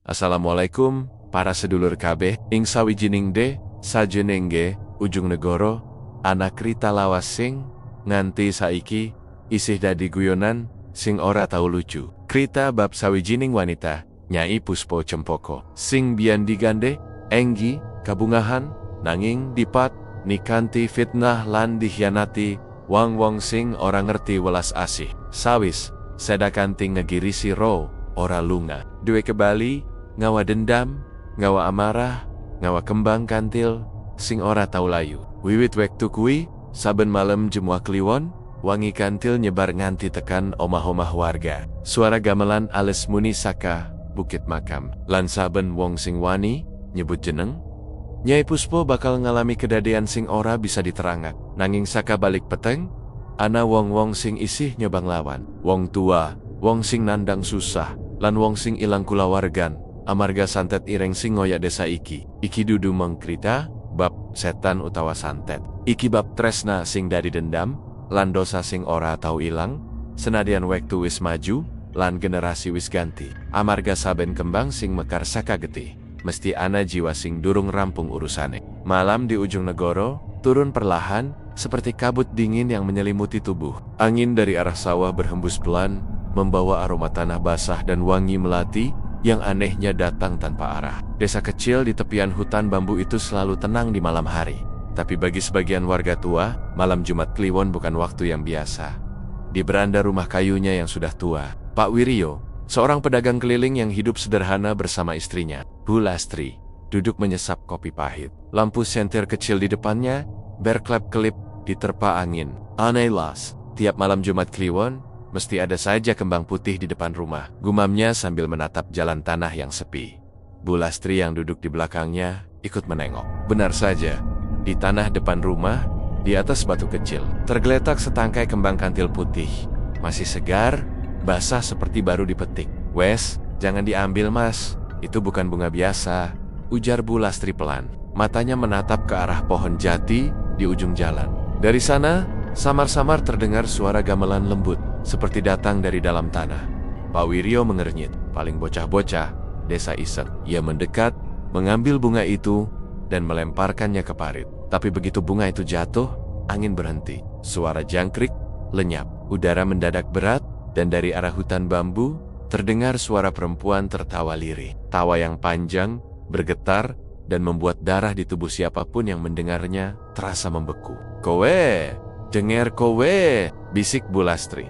Assalamualaikum, para sedulur kabeh, ing sawijining sajenengge ujung negara, ana krita lawas sing nganti saiki isih dadi guyonan sing ora tau lucu. Krita bab sawijining wanita, Nyai Puspo Cempoko, sing biyen digande, enggi, kabungahan, nanging dipat, nikanti fitnah lan dikhianati, wong-wong sing ora ngerti welas asih. Sawis, sedakanting ngegirisi ro, ora lunga. Duwe kebali, ngawa dendam, ngawa amarah, ngawa kembang kantil, sing ora tau layu. Wiwit wektu kuwi, saben malam jemua kliwon, wangi kantil nyebar nganti tekan omah-omah warga. Suara gamelan ales muni saka bukit makam. Lan saben wong sing wani, nyebut jeneng, Nyai Puspo bakal ngalami kedadean sing ora bisa diterangak. Nanging saka balik peteng, ana wong-wong sing isih nyobang lawan. Wong tua, wong sing nandang susah, lan wong sing ilang kulawargan, amarga santet ireng sing ngoyak desa iki. Iki dudu mengkrita bab setan utawa santet. Iki bab tresna sing dari dendam, lan dosa sing ora tau ilang, senadyan wektu wis maju, lan generasi wis ganti. Amarga saben kembang sing mekar saka getih, mesti ana jiwa sing durung rampung urusane. Malam di ujung negoro, turun perlahan, seperti kabut dingin yang menyelimuti tubuh. Angin dari arah sawah berhembus pelan, membawa aroma tanah basah dan wangi melati, yang anehnya datang tanpa arah. Desa kecil di tepian hutan bambu itu selalu tenang di malam hari. Tapi bagi sebagian warga tua, malam Jumat Kliwon bukan waktu yang biasa. Di beranda rumah kayunya yang sudah tua, Pak Wiryo, seorang pedagang keliling yang hidup sederhana bersama istrinya, Bu Lastri, duduk menyesap kopi pahit. Lampu sentir kecil di depannya berkelap-kelip diterpa angin. Anehlas, tiap malam Jumat Kliwon, mesti ada saja kembang putih di depan rumah, gumamnya sambil menatap jalan tanah yang sepi. Bu Lastri yang duduk di belakangnya ikut menengok. Benar saja, di tanah depan rumah, di atas batu kecil, tergeletak setangkai kembang kantil putih. Masih segar, basah seperti baru dipetik. Wes, jangan diambil mas, itu bukan bunga biasa, ujar Bu Lastri pelan. Matanya menatap ke arah pohon jati di ujung jalan. Dari sana, samar-samar terdengar suara gamelan lembut, seperti datang dari dalam tanah. Pak Wiryo mengernyit, paling bocah-bocah, desa iseng. Ia mendekat, mengambil bunga itu, dan melemparkannya ke parit. Tapi begitu bunga itu jatuh, angin berhenti. Suara jangkrik, lenyap. Udara mendadak berat, dan dari arah hutan bambu, terdengar suara perempuan tertawa lirih. Tawa yang panjang, bergetar, dan membuat darah di tubuh siapapun yang mendengarnya terasa membeku. Kowe, denger kowe, bisik Bu Lastri.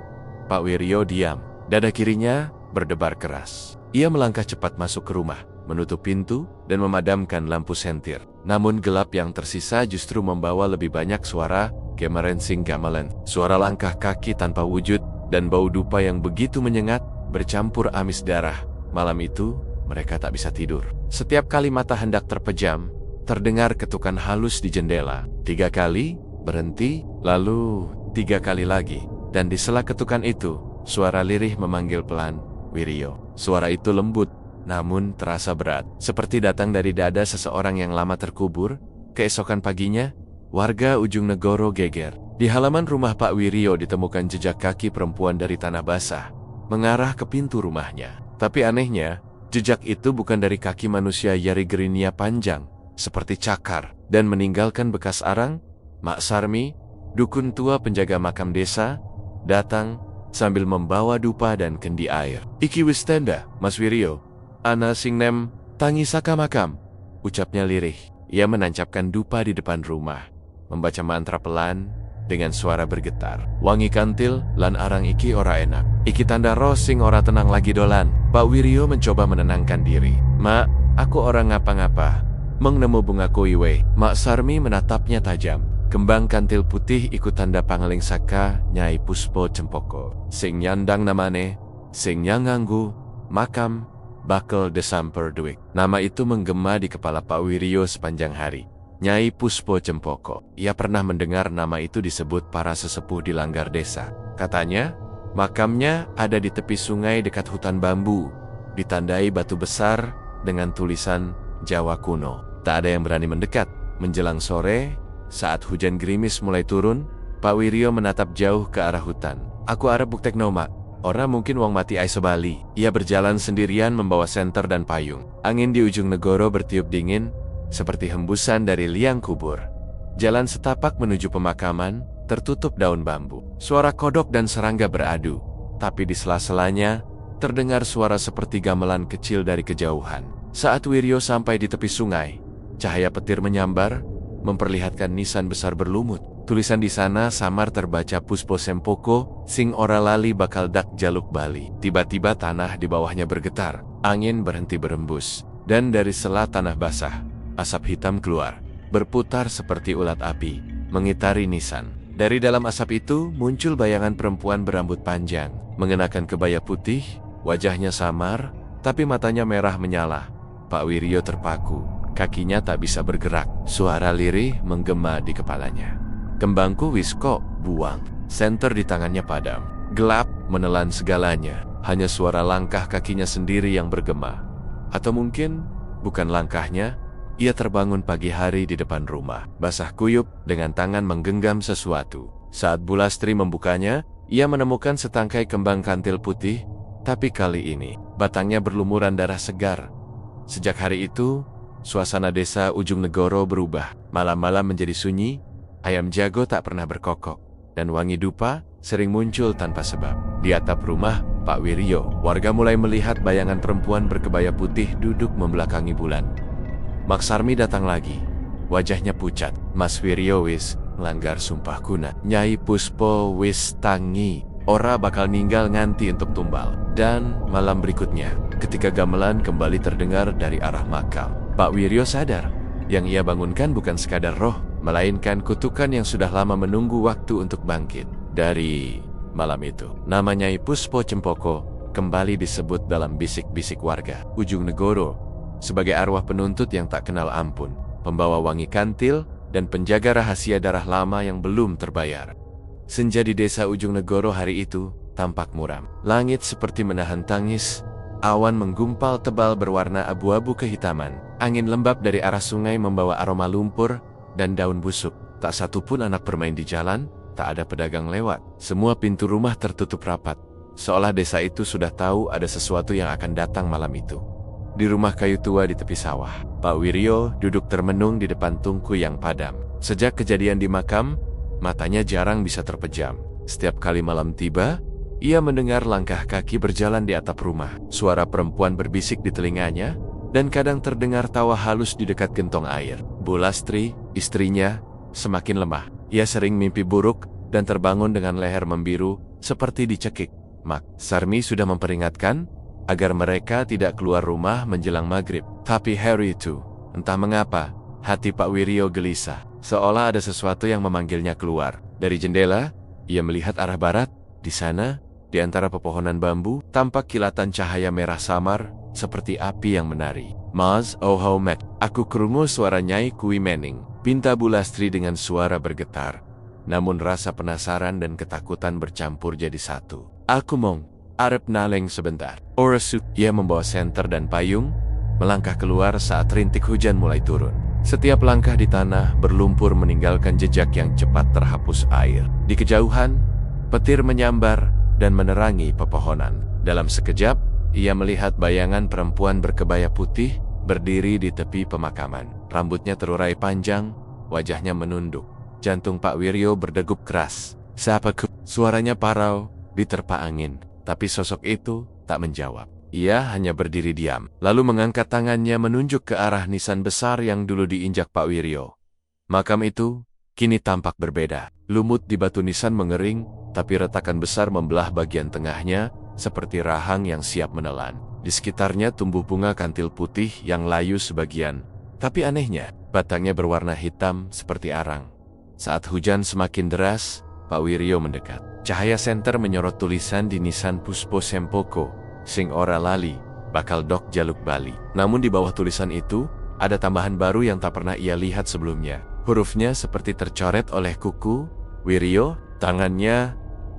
Pak Wiryo diam, dada kirinya berdebar keras. Ia melangkah cepat masuk ke rumah, menutup pintu, dan memadamkan lampu sentir. Namun gelap yang tersisa justru membawa lebih banyak suara gemerensing gamelan. Suara langkah kaki tanpa wujud, dan bau dupa yang begitu menyengat, bercampur amis darah. Malam itu, mereka tak bisa tidur. Setiap kali mata hendak terpejam, terdengar ketukan halus di jendela. 3 kali, berhenti, lalu 3 kali lagi. Dan di sela ketukan itu, suara lirih memanggil pelan, Wiryo. Suara itu lembut, namun terasa berat, seperti datang dari dada seseorang yang lama terkubur. Keesokan paginya, warga ujung negoro geger. Di halaman rumah Pak Wiryo ditemukan jejak kaki perempuan dari tanah basah, mengarah ke pintu rumahnya. Tapi anehnya, jejak itu bukan dari kaki manusia Yari Gerinia panjang, seperti cakar, dan meninggalkan bekas arang. Mak Sarmi, dukun tua penjaga makam desa, datang sambil membawa dupa dan kendi air. Iki wis tenda, Mas Wiryo. Ana sing nem, tangi saka makam, ucapnya lirih. Ia menancapkan dupa di depan rumah, membaca mantra pelan dengan suara bergetar. Wangi kantil lan arang iki ora enak. Iki tanda roh sing ora tenang lagi dolan. Pak Wiryo mencoba menenangkan diri. Mak, aku orang ngapa-ngapa. Mengnemu bunga koiwe. Mak Sarmi menatapnya tajam. Kembang kantil putih ikut tanda pangeling saka Nyai Puspo Cempoko. Sing nyandang namane, sing nyanganggu, makam, bakel desamper duik. Nama itu menggema di kepala Pak Wiryo sepanjang hari. Nyai Puspo Cempoko. Ia pernah mendengar nama itu disebut para sesepuh di Langgar desa. Katanya, makamnya ada di tepi sungai dekat hutan bambu, ditandai batu besar dengan tulisan Jawa kuno. Tak ada yang berani mendekat. Menjelang sore, saat hujan gerimis mulai turun, Pak Wiryo menatap jauh ke arah hutan. Aku arep buktek nomak, Ora mungkin wong mati ai sebali. Ia berjalan sendirian membawa senter dan payung. Angin di ujung negoro bertiup dingin, seperti hembusan dari liang kubur. Jalan setapak menuju pemakaman, tertutup daun bambu. Suara kodok dan serangga beradu, tapi di sela-selanya, terdengar suara seperti gamelan kecil dari kejauhan. Saat Wiryo sampai di tepi sungai, cahaya petir menyambar, memperlihatkan nisan besar berlumut. Tulisan di sana samar terbaca Puspo Sempoko, sing ora lali bakal dak jaluk bali. Tiba-tiba tanah di bawahnya bergetar, angin berhenti berembus, dan dari sela tanah basah, asap hitam keluar, berputar seperti ulat api, mengitari nisan. Dari dalam asap itu muncul bayangan perempuan berambut panjang, mengenakan kebaya putih, wajahnya samar, tapi matanya merah menyala. Pak Wiryo terpaku, kakinya tak bisa bergerak, suara lirih menggema di kepalanya. Kembangku wis kok, buang. Senter di tangannya padam. Gelap menelan segalanya. Hanya suara langkah kakinya sendiri yang bergema. Atau mungkin bukan langkahnya. Ia terbangun pagi hari di depan rumah, basah kuyup dengan tangan menggenggam sesuatu. Saat Bulastri membukanya, ia menemukan setangkai kembang kantil putih, tapi kali ini batangnya berlumuran darah segar. Sejak hari itu, suasana desa ujung negoro berubah. Malam-malam menjadi sunyi. Ayam jago tak pernah berkokok, dan wangi dupa sering muncul tanpa sebab. Di atap rumah Pak Wiryo, warga mulai melihat bayangan perempuan berkebaya putih duduk membelakangi bulan. Mak Sarmi datang lagi, wajahnya pucat. Mas Wiryo wis melanggar sumpah kuna. Nyai Puspo wis tangi, ora bakal ninggal nganti untuk tumbal. Dan malam berikutnya, ketika gamelan kembali terdengar dari arah makam, Pak Wiryo sadar, yang ia bangunkan bukan sekadar roh, melainkan kutukan yang sudah lama menunggu waktu untuk bangkit. Dari malam itu, nama Nyai Puspo Cempoko kembali disebut dalam bisik-bisik warga ujung negoro sebagai arwah penuntut yang tak kenal ampun, pembawa wangi kantil, dan penjaga rahasia darah lama yang belum terbayar. Senja di desa ujung negoro hari itu tampak muram. Langit seperti menahan tangis, awan menggumpal tebal berwarna abu-abu kehitaman. Angin lembab dari arah sungai membawa aroma lumpur dan daun busuk. Tak satu pun anak bermain di jalan, tak ada pedagang lewat. Semua pintu rumah tertutup rapat, seolah desa itu sudah tahu ada sesuatu yang akan datang malam itu. Di rumah kayu tua di tepi sawah, Pak Wiryo duduk termenung di depan tungku yang padam. Sejak kejadian di makam, matanya jarang bisa terpejam. Setiap kali malam tiba, ia mendengar langkah kaki berjalan di atap rumah. Suara perempuan berbisik di telinganya, dan kadang terdengar tawa halus di dekat gentong air. Bulastri, istrinya, semakin lemah. Ia sering mimpi buruk dan terbangun dengan leher membiru seperti dicekik. Mak Sarmi sudah memperingatkan agar mereka tidak keluar rumah menjelang maghrib. Tapi hari itu, entah mengapa, hati Pak Wiryo gelisah, seolah ada sesuatu yang memanggilnya keluar. Dari jendela, ia melihat arah barat. Di sana, di antara pepohonan bambu, tampak kilatan cahaya merah samar, seperti api yang menari. Mas, oh how mek, aku krungu suara Nyai Kui Mening, pinta Bulastri dengan suara bergetar. Namun rasa penasaran dan ketakutan bercampur jadi satu. Aku mong, arep naleng sebentar. Orasu, ia membawa senter dan payung, melangkah keluar saat rintik hujan mulai turun. Setiap langkah di tanah berlumpur meninggalkan jejak yang cepat terhapus air. Di kejauhan, petir menyambar dan menerangi pepohonan. Dalam sekejap, ia melihat bayangan perempuan berkebaya putih berdiri di tepi pemakaman. Rambutnya terurai panjang, wajahnya menunduk. Jantung Pak Wiryo berdegup keras. Siapa ke? Suaranya parau, diterpa angin. Tapi sosok itu tak menjawab. Ia hanya berdiri diam, lalu mengangkat tangannya menunjuk ke arah nisan besar yang dulu diinjak Pak Wiryo. Makam itu kini tampak berbeda. Lumut di batu nisan mengering, tapi retakan besar membelah bagian tengahnya, seperti rahang yang siap menelan. Di sekitarnya tumbuh bunga kantil putih yang layu sebagian, tapi anehnya, batangnya berwarna hitam seperti arang. Saat hujan semakin deras, Pak Wiryo mendekat. Cahaya senter menyorot tulisan di nisan Puspo Sempoko, sing ora lali, bakal dok jaluk bali. Namun di bawah tulisan itu, ada tambahan baru yang tak pernah ia lihat sebelumnya. Hurufnya seperti tercoret oleh kuku. Wiryo, tangannya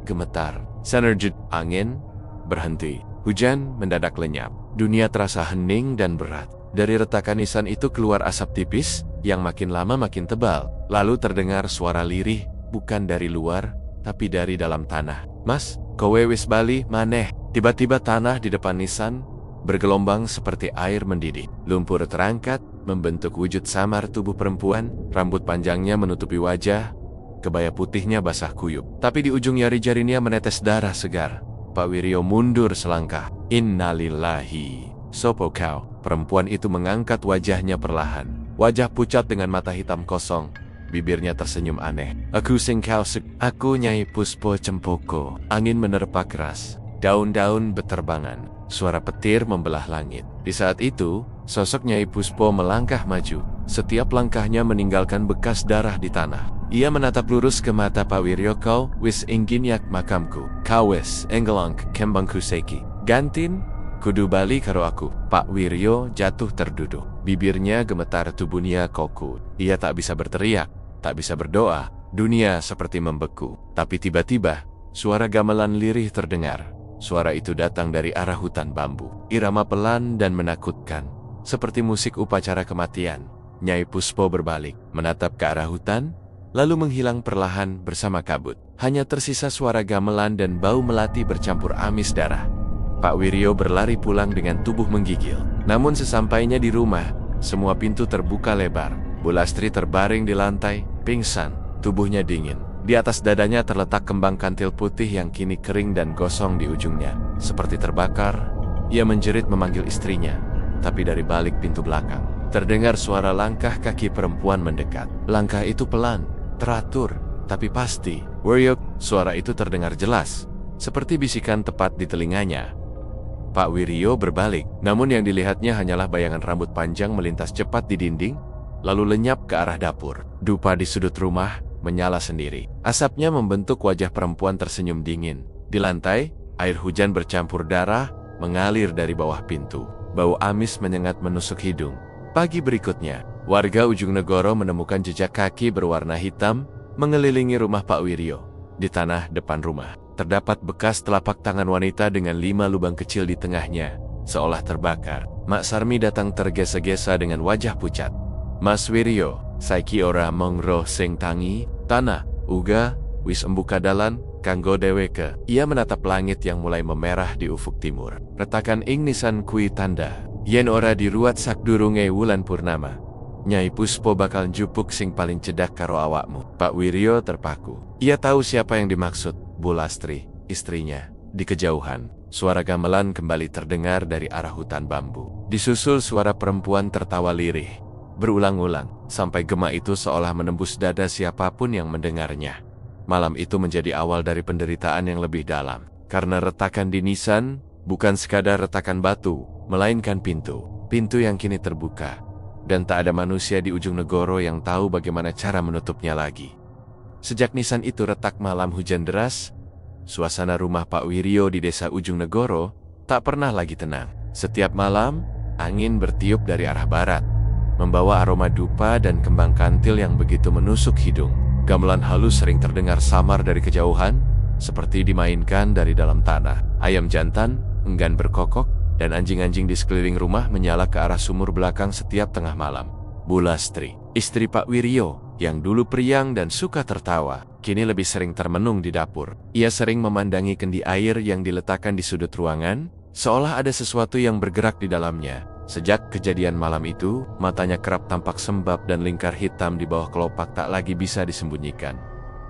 gemetar. Senerjut, angin berhenti. Hujan mendadak lenyap. Dunia terasa hening dan berat. Dari retakan nisan itu keluar asap tipis, yang makin lama makin tebal. Lalu terdengar suara lirih, bukan dari luar, tapi dari dalam tanah. Mas, kowe wis bali maneh. Tiba-tiba tanah di depan nisan bergelombang seperti air mendidih. Lumpur terangkat, membentuk wujud samar tubuh perempuan, rambut panjangnya menutupi wajah, kebaya putihnya basah kuyup. Tapi di ujung jari-jarinya menetes darah segar. Pak Wiryo mundur selangkah. Innalillahi. Sopo kau? Perempuan itu mengangkat wajahnya perlahan. Wajah pucat dengan mata hitam kosong. Bibirnya tersenyum aneh. Aku sing kau Aku Nyai Puspo Cempoko. Angin menerpa keras. Daun-daun beterbangan. Suara petir membelah langit. Di saat itu, sosok Nyai Puspo melangkah maju. Setiap langkahnya meninggalkan bekas darah di tanah. Ia menatap lurus ke mata Pak Wiryo. Kau wis ingin yak makamku. Kau wis enggelang kembangku seki. Gantin, kudu bali karo aku. Pak Wiryo jatuh terduduk. Bibirnya gemetar, tubuhnya kaku. Ia tak bisa berteriak, tak bisa berdoa. Dunia seperti membeku. Tapi tiba-tiba, suara gamelan lirih terdengar. Suara itu datang dari arah hutan bambu. Irama pelan dan menakutkan, seperti musik upacara kematian. Nyai Puspo berbalik, menatap ke arah hutan, lalu menghilang perlahan bersama kabut. Hanya tersisa suara gamelan dan bau melati bercampur amis darah. Pak Wiryo berlari pulang dengan tubuh menggigil. Namun sesampainya di rumah, semua pintu terbuka lebar. Bulastri terbaring di lantai, pingsan, tubuhnya dingin. Di atas dadanya terletak kembang kantil putih yang kini kering dan gosong di ujungnya. Seperti terbakar, ia menjerit memanggil istrinya. Tapi dari balik pintu belakang, terdengar suara langkah kaki perempuan mendekat. Langkah itu pelan, teratur, tapi pasti. Wiryo, suara itu terdengar jelas, seperti bisikan tepat di telinganya. Pak Wiryo berbalik, namun yang dilihatnya hanyalah bayangan rambut panjang melintas cepat di dinding, lalu lenyap ke arah dapur. Dupa di sudut rumah menyala sendiri. Asapnya membentuk wajah perempuan tersenyum dingin. Di lantai, air hujan bercampur darah mengalir dari bawah pintu. Bau amis menyengat menusuk hidung. Pagi berikutnya, warga Ujung Negoro menemukan jejak kaki berwarna hitam mengelilingi rumah Pak Wiryo. Di tanah depan rumah, terdapat bekas telapak tangan wanita dengan 5 lubang kecil di tengahnya, seolah terbakar. Mak Sarmi datang tergesa-gesa dengan wajah pucat. Mas Wiryo, saiki ora mongro sing tangi, tanah, uga, wis embuka dalan, kanggo deweke. Ia menatap langit yang mulai memerah di ufuk timur. Retakan ing nisan kui tanda, yen ora diruat sakdurunge wulan purnama. Nyai Puspo bakal njupuk sing paling cedak karo awakmu. Pak Wiryo terpaku. Ia tahu siapa yang dimaksud, Bulastri, istrinya. Di kejauhan, suara gamelan kembali terdengar dari arah hutan bambu. Disusul suara perempuan tertawa lirih, berulang-ulang, sampai gema itu seolah menembus dada siapapun yang mendengarnya. Malam itu menjadi awal dari penderitaan yang lebih dalam. Karena retakan di nisan, bukan sekadar retakan batu, melainkan pintu. Pintu yang kini terbuka. Dan tak ada manusia di Ujung Negoro yang tahu bagaimana cara menutupnya lagi. Sejak nisan itu retak malam hujan deras, suasana rumah Pak Wiryo di desa Ujung Negoro tak pernah lagi tenang. Setiap malam, angin bertiup dari arah barat, membawa aroma dupa dan kembang kantil yang begitu menusuk hidung. Gamelan halus sering terdengar samar dari kejauhan, seperti dimainkan dari dalam tanah. Ayam jantan enggan berkokok, dan anjing-anjing di sekeliling rumah menyala ke arah sumur belakang setiap tengah malam. Bulastri, istri Pak Wiryo, yang dulu periang dan suka tertawa, kini lebih sering termenung di dapur. Ia sering memandangi kendi air yang diletakkan di sudut ruangan, seolah ada sesuatu yang bergerak di dalamnya. Sejak kejadian malam itu, matanya kerap tampak sembab dan lingkar hitam di bawah kelopak tak lagi bisa disembunyikan.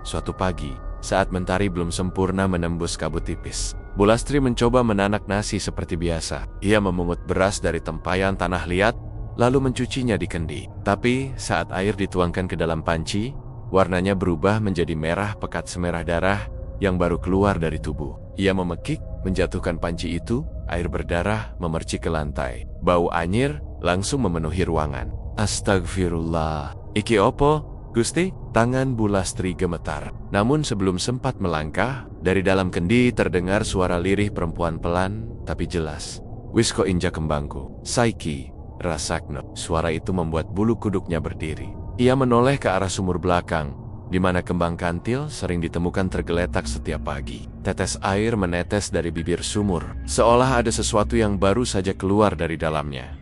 Suatu pagi, saat mentari belum sempurna menembus kabut tipis, Bulastri mencoba menanak nasi seperti biasa. Ia memungut beras dari tempayan tanah liat, lalu mencucinya di kendi. Tapi saat air dituangkan ke dalam panci, warnanya berubah menjadi merah pekat semerah darah yang baru keluar dari tubuh. Ia memekik, menjatuhkan panci itu, air berdarah memercik ke lantai. Bau anyir langsung memenuhi ruangan. Astagfirullah. Iki opo, Gusti? Tangan Bulastri gemetar. Namun sebelum sempat melangkah, dari dalam kendi terdengar suara lirih perempuan pelan tapi jelas. Wisko injak kembangku. Saiki, rasakno. Suara itu membuat bulu kuduknya berdiri. Ia menoleh ke arah sumur belakang, di mana kembang kantil sering ditemukan tergeletak setiap pagi. Tetes air menetes dari bibir sumur, seolah ada sesuatu yang baru saja keluar dari dalamnya.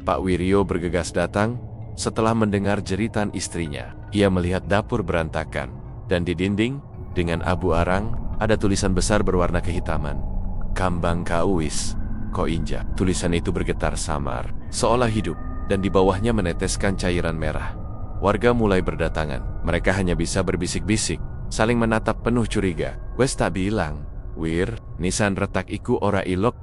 Pak Wiryo bergegas datang. Setelah mendengar jeritan istrinya, ia melihat dapur berantakan, dan di dinding, dengan abu arang, Ada tulisan besar berwarna kehitaman. Kambang Kauis, Ko Inja. Tulisan itu bergetar samar, seolah hidup, dan di bawahnya meneteskan cairan merah. Warga mulai berdatangan. Mereka hanya bisa berbisik-bisik, saling menatap penuh curiga. Wes tak bilang, Wir, nisan retak iku ora ilok,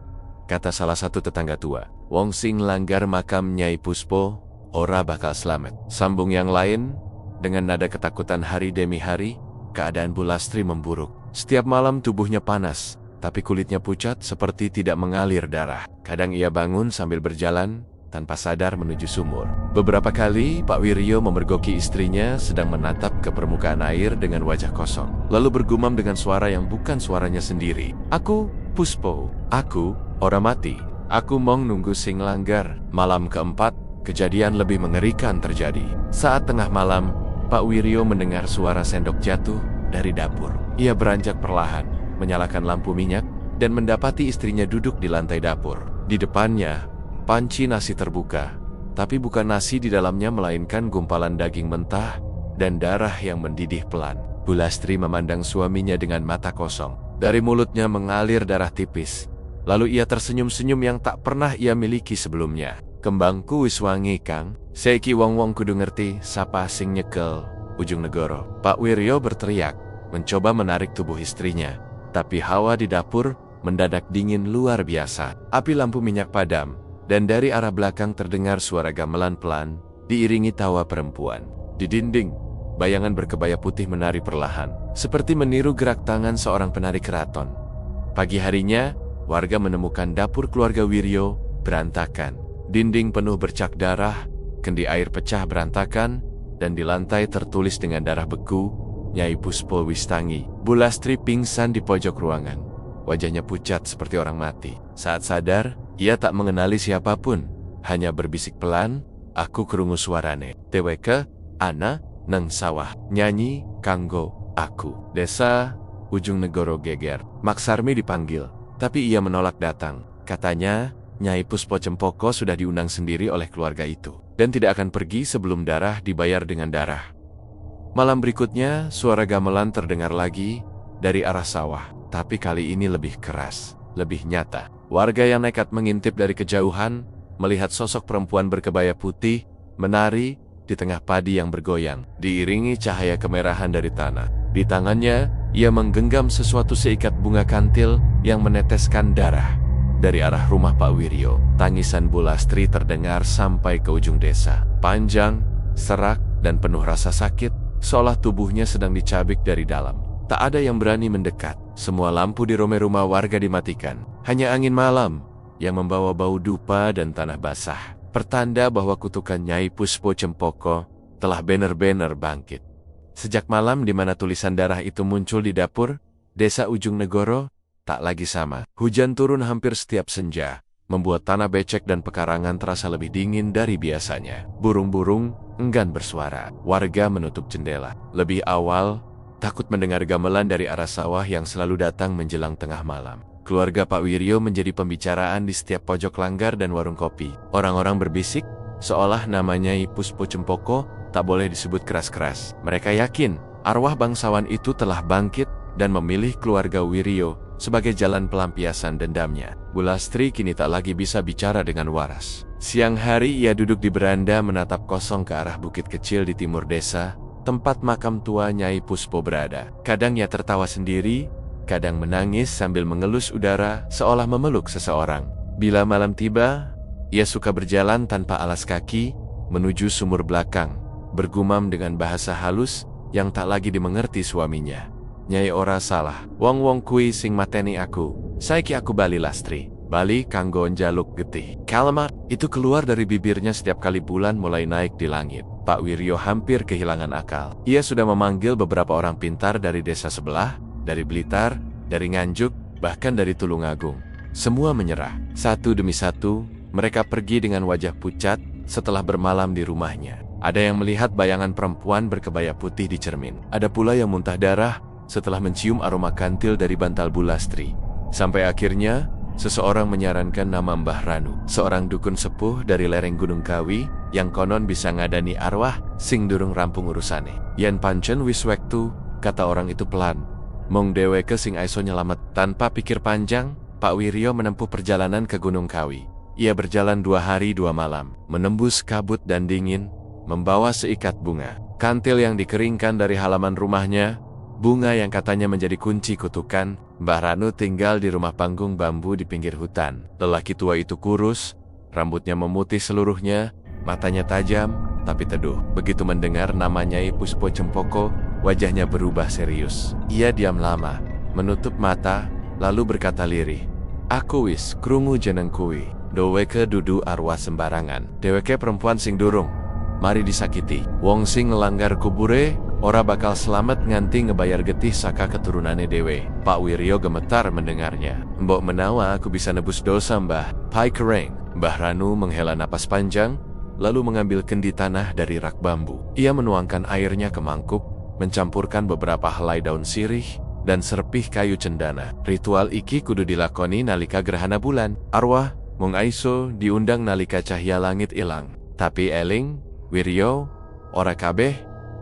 kata salah satu tetangga tua. Wong sing langgar makam Nyai Puspo, ora bakal selamat. Sambung yang lain, dengan nada ketakutan hari demi hari, keadaan Bu Lastri memburuk. Setiap malam tubuhnya panas, tapi kulitnya pucat seperti tidak mengalir darah. Kadang ia bangun sambil berjalan, tanpa sadar menuju sumur. Beberapa kali, Pak Wiryo memergoki istrinya sedang menatap ke permukaan air dengan wajah kosong. Lalu bergumam dengan suara yang bukan suaranya sendiri. Aku, Puspo. Aku, ora mati. Aku mong nunggu sing langgar. Malam keempat, kejadian lebih mengerikan terjadi. Saat tengah malam, Pak Wiryo mendengar suara sendok jatuh dari dapur. Ia beranjak perlahan, menyalakan lampu minyak, dan mendapati istrinya duduk di lantai dapur. Di depannya, panci nasi terbuka, tapi bukan nasi di dalamnya melainkan gumpalan daging mentah dan darah yang mendidih pelan. Bu Lastri memandang suaminya dengan mata kosong. Dari mulutnya mengalir darah tipis. Lalu ia tersenyum-senyum yang tak pernah ia miliki sebelumnya. Kembangku wis wangi, Kang. Saiki wong-wong kudu ngerti sapa sing nyekel ujung negoro. Pak Wiryo berteriak, mencoba menarik tubuh istrinya. Tapi hawa di dapur mendadak dingin luar biasa. Api lampu minyak padam, dan dari arah belakang terdengar suara gamelan pelan, diiringi tawa perempuan. Di dinding, bayangan berkebaya putih menari perlahan, seperti meniru gerak tangan seorang penari keraton. Pagi harinya, warga menemukan dapur keluarga Wiryo berantakan. Dinding penuh bercak darah, kendi air pecah berantakan, dan di lantai tertulis dengan darah beku, Nyai Puspo Wistangi. Bu Lastri pingsan di pojok ruangan. Wajahnya pucat seperti orang mati. Saat sadar, ia tak mengenali siapapun, hanya berbisik pelan, aku kerungu suarane. TWK, Ana, neng sawah, nyanyi, kanggo, aku. Desa, ujung negoro geger. Maksarmi dipanggil, tapi ia menolak datang. Katanya, Nyai Puspo Cempoko sudah diundang sendiri oleh keluarga itu, dan tidak akan pergi sebelum darah dibayar dengan darah. Malam berikutnya, suara gamelan terdengar lagi dari arah sawah, tapi kali ini lebih keras, lebih nyata. Warga yang nekat mengintip dari kejauhan, melihat sosok perempuan berkebaya putih, menari di tengah padi yang bergoyang, diiringi cahaya kemerahan dari tanah. Di tangannya, ia menggenggam sesuatu seikat bunga kantil yang meneteskan darah. Dari arah rumah Pak Wiryo, tangisan Bu Lastri terdengar sampai ke ujung desa. Panjang, serak, dan penuh rasa sakit, seolah tubuhnya sedang dicabik dari dalam. Tak ada yang berani mendekat. Semua lampu di rumah warga dimatikan. Hanya angin malam yang membawa bau dupa dan tanah basah, pertanda bahwa kutukan Nyai Puspo Cempoko telah benar-benar bangkit. Sejak malam di mana tulisan darah itu muncul di dapur, desa Ujung Negoro tak lagi sama. Hujan turun hampir setiap senja, membuat tanah becek dan pekarangan terasa lebih dingin dari biasanya. Burung-burung enggan bersuara. Warga menutup jendela. Lebih awal, takut mendengar gamelan dari arah sawah yang selalu datang menjelang tengah malam. Keluarga Pak Wiryo menjadi pembicaraan di setiap pojok langgar dan warung kopi. Orang-orang berbisik, seolah namanya Nyai Puspo Cempoko tak boleh disebut keras-keras. Mereka yakin arwah bangsawan itu telah bangkit dan memilih keluarga Wiryo sebagai jalan pelampiasan dendamnya. Bu Lastri kini tak lagi bisa bicara dengan waras. Siang hari ia duduk di beranda menatap kosong ke arah bukit kecil di timur desa, tempat makam tua Nyai Puspo berada. Kadang ia tertawa sendiri, kadang menangis sambil mengelus udara seolah memeluk seseorang. Bila malam tiba, ia suka berjalan tanpa alas kaki menuju sumur belakang, bergumam dengan bahasa halus yang tak lagi dimengerti suaminya. Nyai ora salah, wong-wong kui sing mateni aku. Saiki aku bali Lastri. Bali kanggo njaluk getih. Kalimat itu keluar dari bibirnya setiap kali bulan mulai naik di langit. Pak Wiryo hampir kehilangan akal. Ia sudah memanggil beberapa orang pintar dari desa sebelah, dari Blitar, dari Nganjuk, bahkan dari Tulungagung. Semua menyerah. Satu demi satu, mereka pergi dengan wajah pucat setelah bermalam di rumahnya. Ada yang melihat bayangan perempuan berkebaya putih di cermin. Ada pula yang muntah darah setelah mencium aroma kantil dari bantal Bu Lastri. Sampai akhirnya, seseorang menyarankan nama Mbah Ranu, seorang dukun sepuh dari lereng Gunung Kawi, yang konon bisa ngadani arwah sing durung rampung urusane. Yen pancen wis wektu, kata orang itu pelan, Mong dheweke sing aiso nyelamet. Tanpa pikir panjang, Pak Wiryo menempuh perjalanan ke Gunung Kawi. Ia berjalan 2 hari 2 malam, menembus kabut dan dingin, membawa seikat bunga. Kantil yang dikeringkan dari halaman rumahnya, bunga yang katanya menjadi kunci kutukan. Mbah Ranu tinggal di rumah panggung bambu di pinggir hutan. Lelaki tua itu kurus, rambutnya memutih seluruhnya, matanya tajam, tapi teduh. Begitu mendengar nama Nyai Puspo Cempoko, wajahnya berubah serius. Ia diam lama, menutup mata, lalu berkata lirih, "Aku wis krungu jeneng kuwi. Dheweke dudu arwah sembarangan. Dheweke perempuan sing durung mari disakiti. Wong sing ngelanggar kubure ora bakal selamat nganti ngebayar getih saka keturunane dhewe." Pak Wiryo gemetar mendengarnya. "Mbok menawa aku bisa nebus dosa, Mbah." "Pai kereng." Mbah Ranu menghela napas panjang, lalu mengambil kendi tanah dari rak bambu. Ia menuangkan airnya ke mangkuk, mencampurkan beberapa helai daun sirih dan serpih kayu cendana. "Ritual iki kudu dilakoni nalika gerhana bulan. Arwah mung aiso diundang nalika cahya langit ilang. Tapi eling, Wiryo, ora kabeh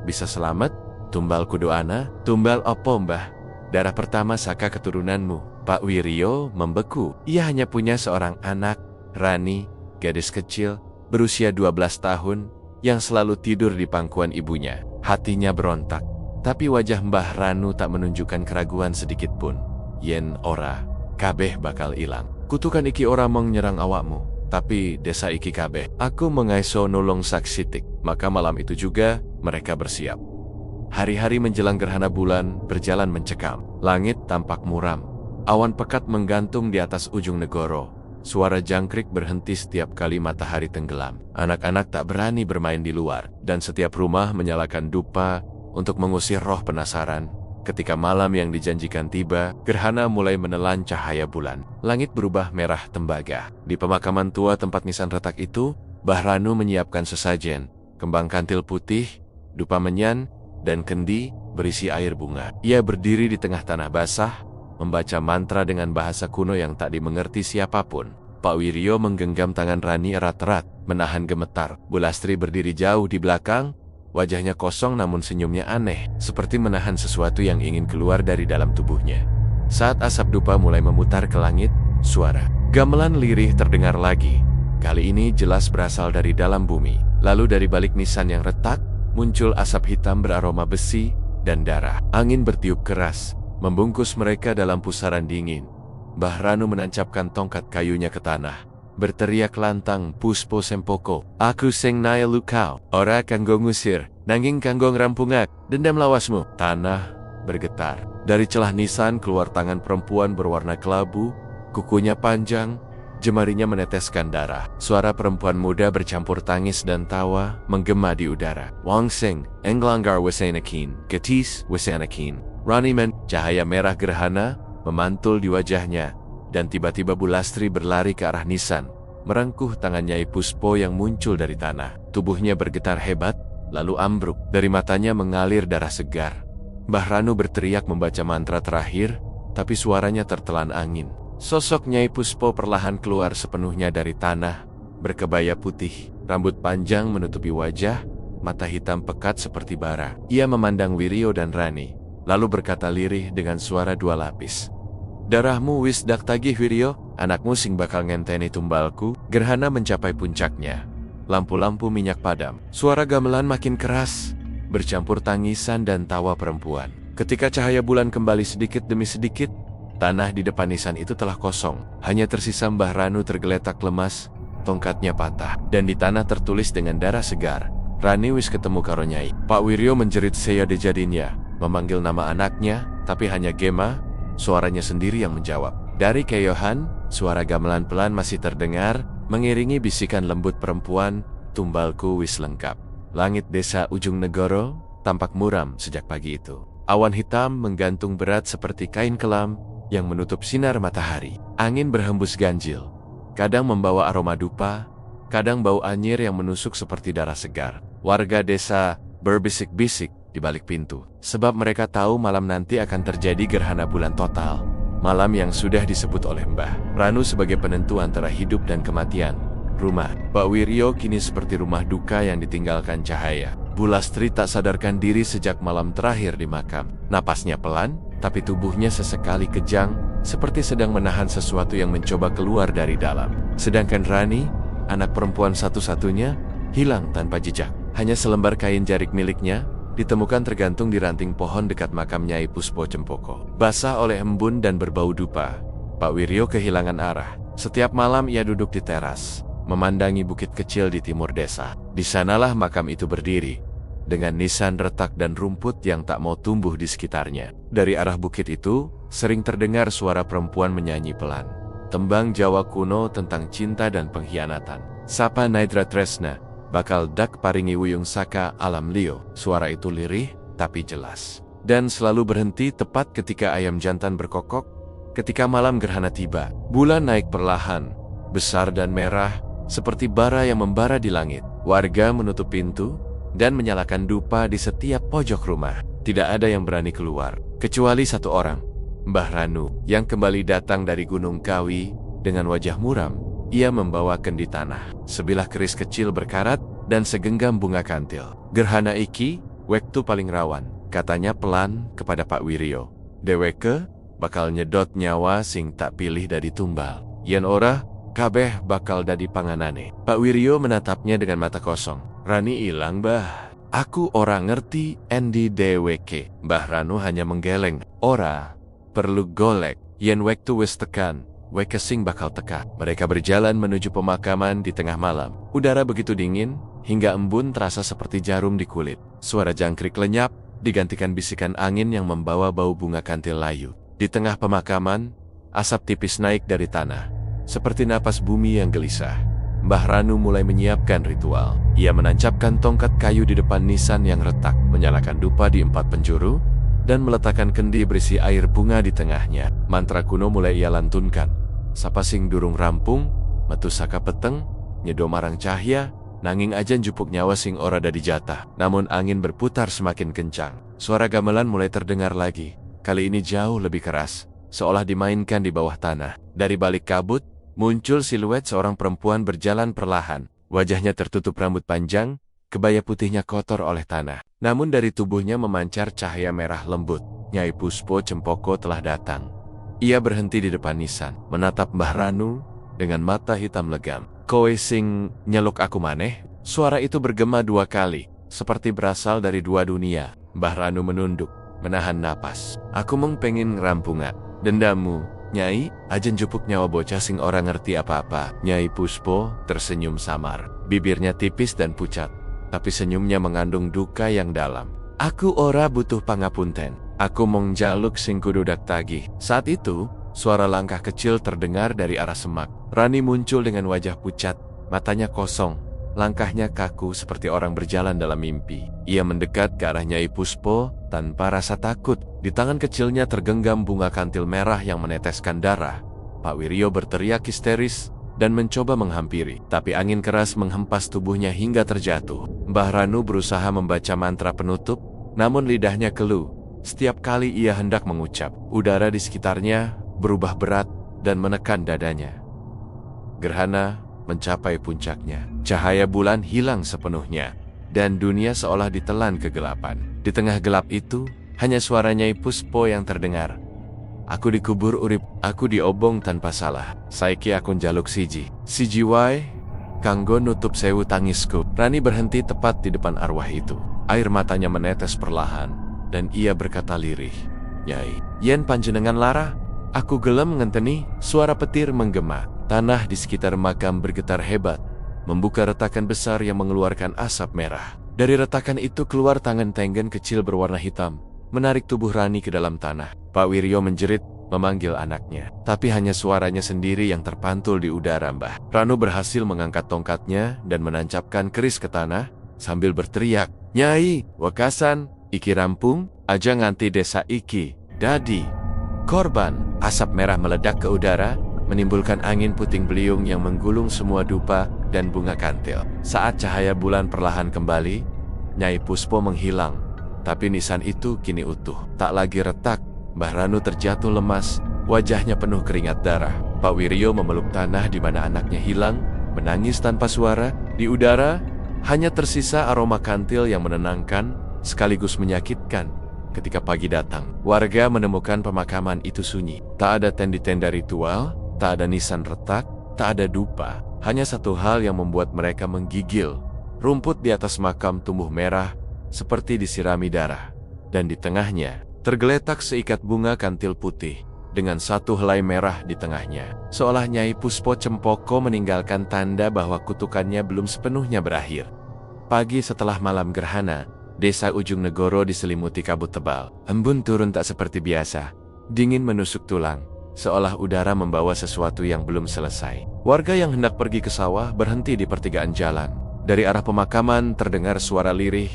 bisa selamat. Tumbal kudu ana." "Tumbal opo, Mbah?" "Darah pertama saka keturunanmu." Pak Wiryo membeku. Ia hanya punya seorang anak, Rani, gadis kecil, berusia 12 tahun, yang selalu tidur di pangkuan ibunya. Hatinya berontak. Tapi wajah Mbah Ranu tak menunjukkan keraguan sedikit pun. "Yen ora, kabeh bakal ilang. Kutukan iki ora mong nyerang awakmu, tapi desa iki kabeh. Aku mengaiso nulung saksitik." Maka malam itu juga mereka bersiap. Hari-hari menjelang gerhana bulan berjalan mencekam. Langit tampak muram. Awan pekat menggantung di atas ujung negoro. Suara jangkrik berhenti setiap kali matahari tenggelam. Anak-anak tak berani bermain di luar, dan setiap rumah menyalakan dupa untuk mengusir roh penasaran. Ketika malam yang dijanjikan tiba, gerhana mulai menelan cahaya bulan. Langit berubah merah tembaga. Di pemakaman tua tempat nisan retak itu, Mbah Ranu menyiapkan sesajen, kembang kantil putih, dupa menyan, dan kendi berisi air bunga. Ia berdiri di tengah tanah basah, membaca mantra dengan bahasa kuno yang tak dimengerti siapapun. Pak Wiryo menggenggam tangan Rani erat-erat, menahan gemetar. Bu Lastri berdiri jauh di belakang, wajahnya kosong namun senyumnya aneh, seperti menahan sesuatu yang ingin keluar dari dalam tubuhnya. Saat asap dupa mulai memutar ke langit, suara gamelan lirih terdengar lagi. Kali ini jelas berasal dari dalam bumi. Lalu dari balik nisan yang retak, muncul asap hitam beraroma besi dan darah. Angin bertiup keras, membungkus mereka dalam pusaran dingin. Mbah Ranu menancapkan tongkat kayunya ke tanah, berteriak lantang, "Puspo Cempoko, aku sing naya lukau, ora kanggo ngusir, nanging kanggo ngerampungak dendam lawasmu." Tanah bergetar. Dari celah nisan keluar tangan perempuan berwarna kelabu, kukunya panjang, jemarinya meneteskan darah. Suara perempuan muda bercampur tangis dan tawa menggema di udara. "Wang Sing, Englanggar Wesanakin, Getis Wesanakin." Rani men, cahaya merah gerhana memantul di wajahnya, dan tiba-tiba Bu Lastri berlari ke arah nisan, merengkuh tangan Nyai Puspo yang muncul dari tanah. Tubuhnya bergetar hebat, lalu ambruk. Dari matanya mengalir darah segar. Mbah Ranu berteriak membaca mantra terakhir, tapi suaranya tertelan angin. Sosok Nyai Puspo perlahan keluar sepenuhnya dari tanah, berkebaya putih, rambut panjang menutupi wajah, mata hitam pekat seperti bara. Ia memandang Wiryo dan Rani, lalu berkata lirih dengan suara 2 lapis, "Darahmu wis dak tagih Wiryo, anakmu sing bakal ngenteni tumbalku." Gerhana mencapai puncaknya. Lampu-lampu minyak padam. Suara gamelan makin keras, bercampur tangisan dan tawa perempuan. Ketika cahaya bulan kembali sedikit demi sedikit, tanah di depan nisan itu telah kosong. Hanya tersisa Mbah Ranu tergeletak lemas, tongkatnya patah, dan di tanah tertulis dengan darah segar, "Rani wis ketemu karo Nyai." Pak Wiryo menjerit saya dejadinya, memanggil nama anaknya, tapi hanya Gema, suaranya sendiri yang menjawab. Dari keyohan, suara gamelan pelan masih terdengar, mengiringi bisikan lembut perempuan, "Tumbalku wis lengkap." Langit desa ujung negoro tampak muram sejak pagi itu. Awan hitam menggantung berat seperti kain kelam yang menutup sinar matahari. Angin berhembus ganjil, kadang membawa aroma dupa, kadang bau anyir yang menusuk seperti darah segar. Warga desa berbisik-bisik di balik pintu, sebab mereka tahu malam nanti akan terjadi gerhana bulan total. Malam yang sudah disebut oleh Mbah Ranu sebagai penentu antara hidup dan kematian. Rumah Pak Wiryo kini seperti rumah duka yang ditinggalkan cahaya. Bu Lastri tak sadarkan diri sejak malam terakhir di makam. Napasnya pelan, tapi tubuhnya sesekali kejang, seperti sedang menahan sesuatu yang mencoba keluar dari dalam. Sedangkan Rani, anak perempuan satu-satunya, hilang tanpa jejak. Hanya selembar kain jarik miliknya ditemukan tergantung di ranting pohon dekat makam Nyai Puspo Cempoko. Basah oleh embun dan berbau dupa, Pak Wiryo kehilangan arah. Setiap malam ia duduk di teras, memandangi bukit kecil di timur desa. Di sanalah makam itu berdiri, dengan nisan retak dan rumput yang tak mau tumbuh di sekitarnya. Dari arah bukit itu, sering terdengar suara perempuan menyanyi pelan. Tembang Jawa kuno tentang cinta dan pengkhianatan. Sapa Naidra Tresna, bakal dak paringi wuyung saka alam liyo. Suara itu lirih, tapi jelas. Dan selalu berhenti tepat ketika ayam jantan berkokok. Ketika malam gerhana tiba, bulan naik perlahan, besar dan merah, seperti bara yang membara di langit. Warga menutup pintu dan menyalakan dupa di setiap pojok rumah. Tidak ada yang berani keluar, kecuali satu orang, Mbah Ranu, yang kembali datang dari Gunung Kawi dengan wajah muram. Ia membawa kendi tanah, sebilah keris kecil berkarat, dan segenggam bunga kantil. Gerhana iki, waktu paling rawan, katanya pelan kepada Pak Wiryo. Deweke, bakal nyedot nyawa sing tak pilih dari tumbal. Yen ora, kabeh bakal dadi panganane. Pak Wiryo menatapnya dengan mata kosong. Rani ilang, bah. Aku ora ngerti endi deweke. Mbah Ranu hanya menggeleng. Ora, perlu golek. Yen waktu wis tekan, weke sing bakal teka. Mereka berjalan menuju pemakaman di tengah malam. Udara begitu dingin, hingga embun terasa seperti jarum di kulit. Suara jangkrik lenyap, digantikan bisikan angin yang membawa bau bunga kantil layu. Di tengah pemakaman, asap tipis naik dari tanah, seperti napas bumi yang gelisah. Mbah Ranu mulai menyiapkan ritual. Ia menancapkan tongkat kayu di depan nisan yang retak, menyalakan dupa di 4 penjuru, dan meletakkan kendi berisi air bunga di tengahnya. Mantra kuno mulai ia lantunkan. Sapa sing durung rampung, metu saka peteng, nyedo marang cahya, nanging ajan jupuk nyawa sing ora dadi jatah. Namun angin berputar semakin kencang. Suara gamelan mulai terdengar lagi. Kali ini jauh lebih keras, seolah dimainkan di bawah tanah. Dari balik kabut, muncul siluet seorang perempuan berjalan perlahan. Wajahnya tertutup rambut panjang, kebaya putihnya kotor oleh tanah. Namun dari tubuhnya memancar cahaya merah lembut. Nyai Puspo Cempoko telah datang. Ia berhenti di depan nisan, menatap Mbah Ranu dengan mata hitam legam. Kowe sing nyeluk aku maneh? Suara itu bergema 2 kali, seperti berasal dari 2 dunia. Mbah Ranu menunduk, menahan napas. Aku mung pengen ngerampunga dendamu, Nyai. Ajen jupuk nyawa bocah sing ora ngerti apa-apa. Nyai Puspo tersenyum samar. Bibirnya tipis dan pucat, tapi senyumnya mengandung duka yang dalam. Aku ora butuh pangapunten. Aku mung njaluk sing kudu dak tagih. Saat itu, suara langkah kecil terdengar dari arah semak. Rani muncul dengan wajah pucat, matanya kosong. Langkahnya kaku seperti orang berjalan dalam mimpi. Ia mendekat ke arah Nyai Puspo tanpa rasa takut. Di tangan kecilnya tergenggam bunga kantil merah yang meneteskan darah. Pak Wiryo berteriak histeris dan mencoba menghampiri, tapi angin keras menghempas tubuhnya hingga terjatuh. Mbah Ranu berusaha membaca mantra penutup, namun lidahnya keluh. Setiap kali ia hendak mengucap, udara di sekitarnya berubah berat dan menekan dadanya. Gerhana mencapai puncaknya. Cahaya bulan hilang sepenuhnya, dan dunia seolah ditelan kegelapan. Di tengah gelap itu, hanya suara Nyai Puspo yang terdengar. Aku dikubur urip, aku diobong tanpa salah. Saiki aku njaluk siji wae, kanggo nutup sewu tangisku. Rani berhenti tepat di depan arwah itu. Air matanya menetes perlahan, dan ia berkata lirih, Nyai, yen panjenengan lara, aku gelem ngenteni. Suara petir menggema. Tanah di sekitar makam bergetar hebat, membuka retakan besar yang mengeluarkan asap merah. Dari retakan itu keluar tangan tenggen kecil berwarna hitam, menarik tubuh Rani ke dalam tanah. Pak Wiryo menjerit, memanggil anaknya. Tapi hanya suaranya sendiri yang terpantul di udara. Mbah Ranu berhasil mengangkat tongkatnya dan menancapkan keris ke tanah, sambil berteriak, Nyai, wekasan, iki rampung, aja nganti desa iki dadi korban. Asap merah meledak ke udara, menimbulkan angin puting beliung yang menggulung semua dupa dan bunga kantil. Saat cahaya bulan perlahan kembali, Nyai Puspo menghilang, tapi nisan itu kini utuh, tak lagi retak. Mbah Ranu terjatuh lemas, wajahnya penuh keringat darah. Pak Wiryo memeluk tanah di mana anaknya hilang, menangis tanpa suara. Di udara, hanya tersisa aroma kantil yang menenangkan, sekaligus menyakitkan. ketika pagi datang, warga menemukan pemakaman itu sunyi. Tak ada tenda-tenda ritual, tak ada nisan retak, tak ada dupa. Hanya satu hal yang membuat mereka menggigil. Rumput di atas makam tumbuh merah, seperti disirami darah. Dan di tengahnya, tergeletak seikat bunga kantil putih, dengan satu helai merah di tengahnya. Seolah Nyai Puspo Cempoko meninggalkan tanda bahwa kutukannya belum sepenuhnya berakhir. Pagi setelah malam gerhana, desa Ujung Negoro diselimuti kabut tebal. Embun turun tak seperti biasa. Dingin menusuk tulang, seolah udara membawa sesuatu yang belum selesai. Warga yang hendak pergi ke sawah berhenti di pertigaan jalan. Dari arah pemakaman terdengar suara lirih,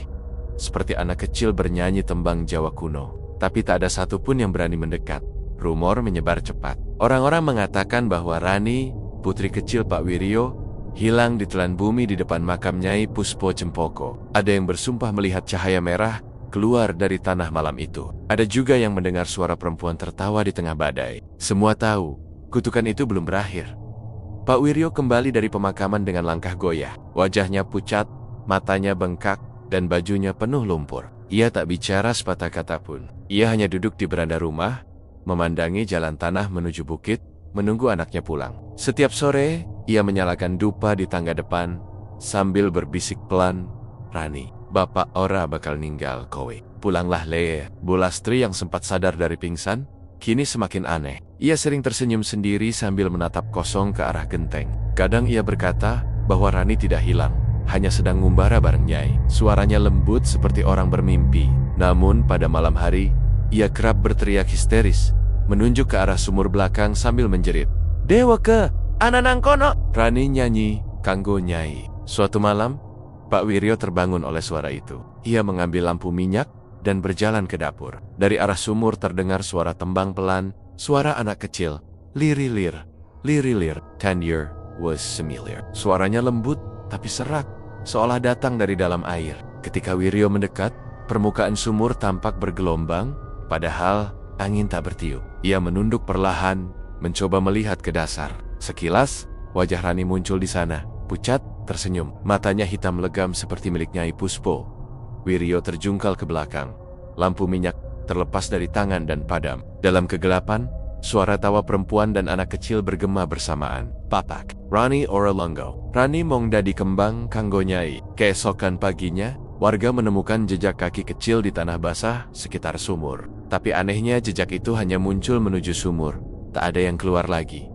seperti anak kecil bernyanyi tembang Jawa kuno. Tapi tak ada satupun yang berani mendekat. Rumor menyebar cepat. Orang-orang mengatakan bahwa Rani, putri kecil Pak Wiryo, hilang ditelan bumi di depan makam Nyai Puspo Cempoko. Ada yang bersumpah melihat cahaya merah keluar dari tanah malam itu. Ada juga yang mendengar suara perempuan tertawa di tengah badai. Semua tahu, kutukan itu belum berakhir. Pak Wiryo kembali dari pemakaman dengan langkah goyah. Wajahnya pucat, matanya bengkak, dan bajunya penuh lumpur. Ia tak bicara sepatah kata pun. Ia hanya duduk di beranda rumah, memandangi jalan tanah menuju bukit, menunggu anaknya pulang. Setiap sore, ia menyalakan dupa di tangga depan, sambil berbisik pelan, "Rani, Bapak ora bakal ninggal kowe. Pulanglah le." Bu Lastri yang sempat sadar dari pingsan, kini semakin aneh. Ia sering tersenyum sendiri sambil menatap kosong ke arah genteng. Kadang ia berkata bahwa Rani tidak hilang, hanya sedang ngumbara bareng Nyai. Suaranya lembut seperti orang bermimpi. Namun pada malam hari, ia kerap berteriak histeris, menunjuk ke arah sumur belakang sambil menjerit, "Dewa ke, ananang kono!" Rani nyanyi, kanggo Nyai. Suatu malam, Pak Wiryo terbangun oleh suara itu. Ia mengambil lampu minyak dan berjalan ke dapur. Dari arah sumur terdengar suara tembang pelan, suara anak kecil. Lirilir, lirilir. 10 year was familiar. Suaranya lembut tapi serak, seolah datang dari dalam air. Ketika Wiryo mendekat, permukaan sumur tampak bergelombang, padahal angin tak bertiup. Ia menunduk perlahan, mencoba melihat ke dasar. Sekilas, wajah Rani muncul di sana, pucat, tersenyum. Matanya hitam legam seperti milik Nyai Puspo. Wiryo terjungkal ke belakang. Lampu minyak terlepas dari tangan dan padam. Dalam kegelapan, suara tawa perempuan dan anak kecil bergema bersamaan. "Papak, Rani ora longgo." Rani mong dadi kembang kanggo Nyai. Keesokan paginya, warga menemukan jejak kaki kecil di tanah basah sekitar sumur. Tapi anehnya jejak itu hanya muncul menuju sumur. Tak ada yang keluar lagi.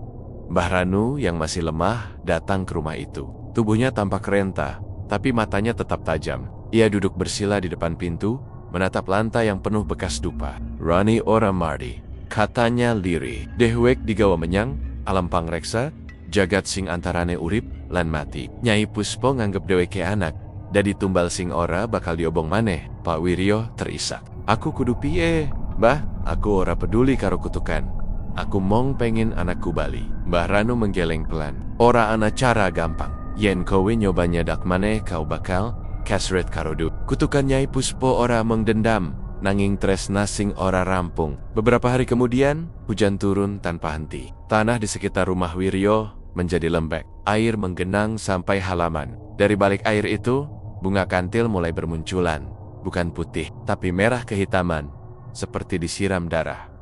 Mbah Ranu yang masih lemah datang ke rumah itu. Tubuhnya tampak renta, tapi matanya tetap tajam. Ia duduk bersila di depan pintu, menatap lantai yang penuh bekas dupa. "Rani ora mardi," katanya lirih. "Dehwek digawa menyang, alam pangreksa, jagat sing antarane urip lan mati. Nyai Puspo nganggep dheweke anak, dadi tumbal sing ora bakal diobong maneh." Pak Wiryo terisak. "Aku kudu piye, Mbah? Aku ora peduli karo kutukan. Aku mong pengen anakku bali." Mbah Ranu menggeleng pelan. "Ora ana cara gampang. Yen kowe nyoba nyedak maneh kau bakal kasret karodu. Kutukan Nyai Puspo ora mengdendam, nanging tresna sing ora rampung." Beberapa hari kemudian, hujan turun tanpa henti. Tanah di sekitar rumah Wiryo menjadi lembek. Air menggenang sampai halaman. Dari balik air itu, bunga kantil mulai bermunculan. Bukan putih, tapi merah kehitaman, seperti disiram darah.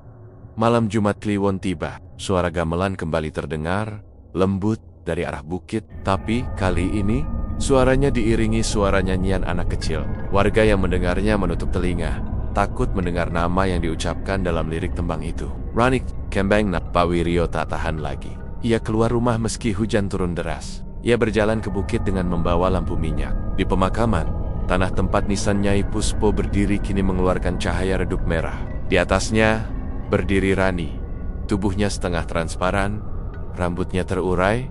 Malam Jumat Kliwon tiba. Suara gamelan kembali terdengar, lembut dari arah bukit. Tapi kali ini, suaranya diiringi suara nyanyian anak kecil. Warga yang mendengarnya menutup telinga, takut mendengar nama yang diucapkan dalam lirik tembang itu. "Rani kembang na." Pak Wiryo tak tahan lagi. Ia keluar rumah meski hujan turun deras. Ia berjalan ke bukit dengan membawa lampu minyak. Di pemakaman, tanah tempat nisan Nyai Puspo berdiri kini mengeluarkan cahaya redup merah. Di atasnya berdiri Rani. Tubuhnya setengah transparan, rambutnya terurai,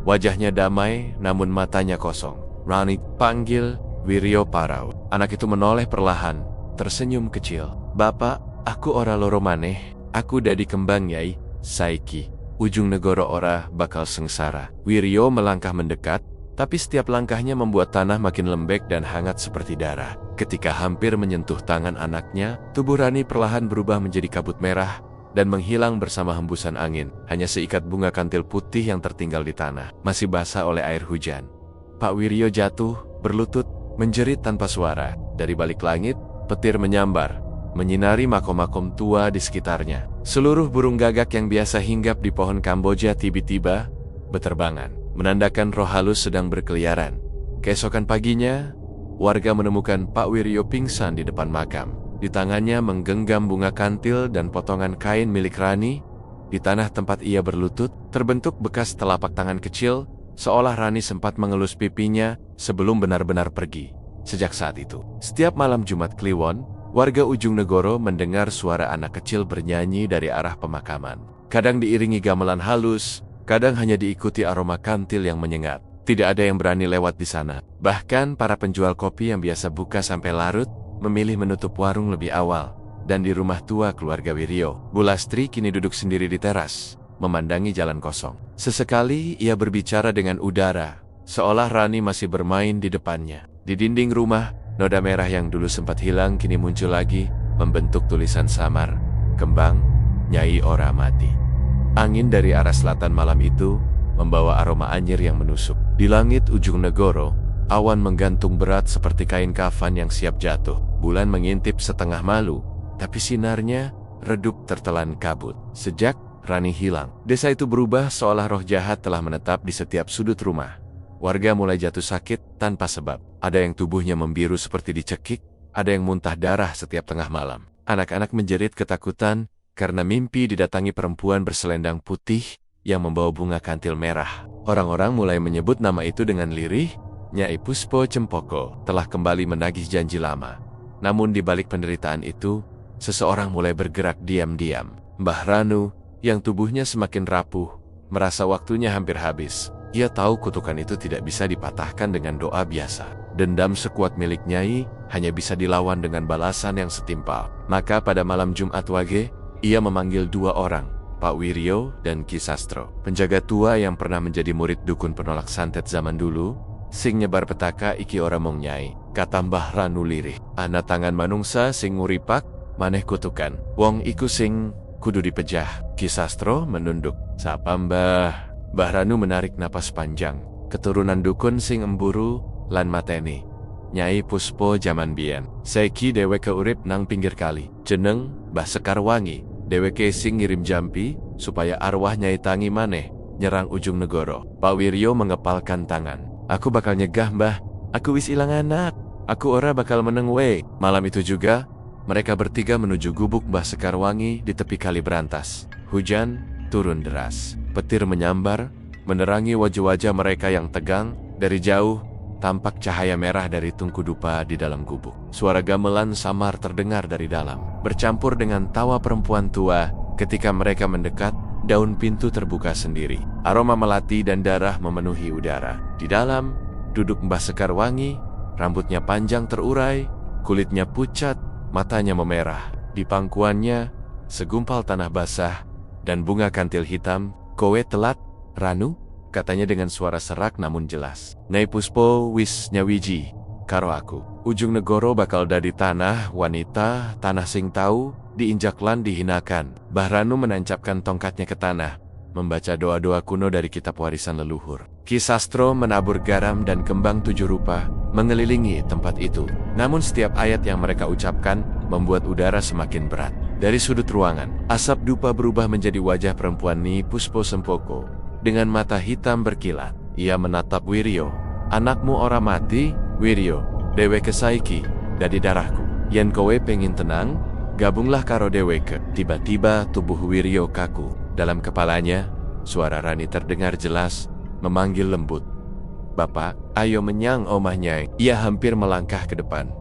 wajahnya damai namun matanya kosong. "Rani," panggil Wiryo parau. Anak itu menoleh perlahan, tersenyum kecil. "Bapak, aku ora loro maneh. Aku dadi kembang Nyai, saiki Ujung Negoro ora bakal sengsara." Wiryo melangkah mendekat, tapi setiap langkahnya membuat tanah makin lembek dan hangat seperti darah. Ketika hampir menyentuh tangan anaknya, tubuh Rani perlahan berubah menjadi kabut merah dan menghilang bersama hembusan angin. Hanya seikat bunga kantil putih yang tertinggal di tanah, masih basah oleh air hujan. Pak Wiryo jatuh, berlutut, menjerit tanpa suara. Dari balik langit, petir menyambar, menyinari makom-makom tua di sekitarnya. Seluruh burung gagak yang biasa hinggap di pohon Kamboja tiba-tiba berterbangan, menandakan roh halus sedang berkeliaran. Keesokan paginya, warga menemukan Pak Wiryo pingsan di depan makam. Di tangannya menggenggam bunga kantil dan potongan kain milik Rani. Di tanah tempat ia berlutut, terbentuk bekas telapak tangan kecil, seolah Rani sempat mengelus pipinya sebelum benar-benar pergi. Sejak saat itu, setiap malam Jumat Kliwon, warga Ujung Negoro mendengar suara anak kecil bernyanyi dari arah pemakaman. Kadang diiringi gamelan halus, kadang hanya diikuti aroma kantil yang menyengat. Tidak ada yang berani lewat di sana. Bahkan para penjual kopi yang biasa buka sampai larut, memilih menutup warung lebih awal. Dan di rumah tua keluarga Wiryo, Bu Lastri kini duduk sendiri di teras, memandangi jalan kosong. Sesekali ia berbicara dengan udara, seolah Rani masih bermain di depannya. Di dinding rumah, noda merah yang dulu sempat hilang kini muncul lagi, membentuk tulisan samar, "Kembang, Nyai Ora Mati." Angin dari arah selatan malam itu membawa aroma anyir yang menusuk. Di langit Ujung Negoro, awan menggantung berat seperti kain kafan yang siap jatuh. Bulan mengintip setengah malu, tapi sinarnya redup tertelan kabut. Sejak Rani hilang, desa itu berubah seolah roh jahat telah menetap di setiap sudut rumah. Warga mulai jatuh sakit tanpa sebab. Ada yang tubuhnya membiru seperti dicekik, ada yang muntah darah setiap tengah malam. Anak-anak menjerit ketakutan karena mimpi didatangi perempuan berselendang putih yang membawa bunga kantil merah. Orang-orang mulai menyebut nama itu dengan lirih. Nyai Puspo Cempoko telah kembali menagih janji lama. Namun di balik penderitaan itu, seseorang mulai bergerak diam-diam. Mbah Ranu, yang tubuhnya semakin rapuh, merasa waktunya hampir habis. Ia tahu kutukan itu tidak bisa dipatahkan dengan doa biasa. Dendam sekuat milik Nyai hanya bisa dilawan dengan balasan yang setimpal. Maka pada malam Jumat Wage, ia memanggil dua orang, Pak Wiryo dan Ki Sastro. Penjaga tua yang pernah menjadi murid dukun penolak santet zaman dulu, sing nyebar petaka iki ora mong Nyai, kata Mbah Ranu lirih. Ana tangan manungsa sing nguripak, maneh kutukan. Wong iku sing kudu dipejah. Ki Sastro menunduk. Sapa Mbah? Mbah Ranu menarik napas panjang. Keturunan dukun sing emburu lan mateni. Nyai Puspo jaman biyen. Saiki dheweke urip nang pinggir kali. Jeneng Mbah Sekar Wangi. Dheweke sing ngirim jampi supaya arwah Nyai Tangi maneh nyerang Ujung Negoro. Pak Wiryo mengepalkan tangan. Aku bakal nyegah Mbah. Aku wis ilang anak. Aku ora bakal meneng we. Malam itu juga, mereka bertiga menuju gubuk Mbah Sekar Wangi di tepi kali berantas. Hujan turun deras. Petir menyambar, menerangi wajah-wajah mereka yang tegang. Dari jauh, tampak cahaya merah dari tungku dupa di dalam gubuk. Suara gamelan samar terdengar dari dalam, bercampur dengan tawa perempuan tua. Ketika mereka mendekat, daun pintu terbuka sendiri. Aroma melati dan darah memenuhi udara. Di dalam, duduk Mbah Sekar Wangi, rambutnya panjang terurai, kulitnya pucat, matanya memerah. Di pangkuannya, segumpal tanah basah dan bunga kantil hitam. Kowe telat, Ranu? Katanya dengan suara serak namun jelas. Nyai Puspo wis nyawiji karo aku. Ujung Negoro bakal dadi tanah wanita, tanah sing tau diinjak lan dihinakan. Mbah Ranu menancapkan tongkatnya ke tanah, membaca doa-doa kuno dari kitab warisan leluhur. Ki Sastro menabur garam dan kembang 7 rupa mengelilingi tempat itu. Namun setiap ayat yang mereka ucapkan membuat udara semakin berat. Dari sudut ruangan, asap dupa berubah menjadi wajah perempuan Ni Puspo Sempoko. Dengan mata hitam berkilat, ia menatap Wiryo. Anakmu ora mati, Wiryo. Dheweke saiki dadi darahku. Yen kowe pengin tenang, gabunglah karo dheweke. Tiba-tiba tubuh Wiryo kaku. Dalam kepalanya, suara Rani terdengar jelas, memanggil lembut. Bapak, ayo menyang omah Nyai. Ia hampir melangkah ke depan,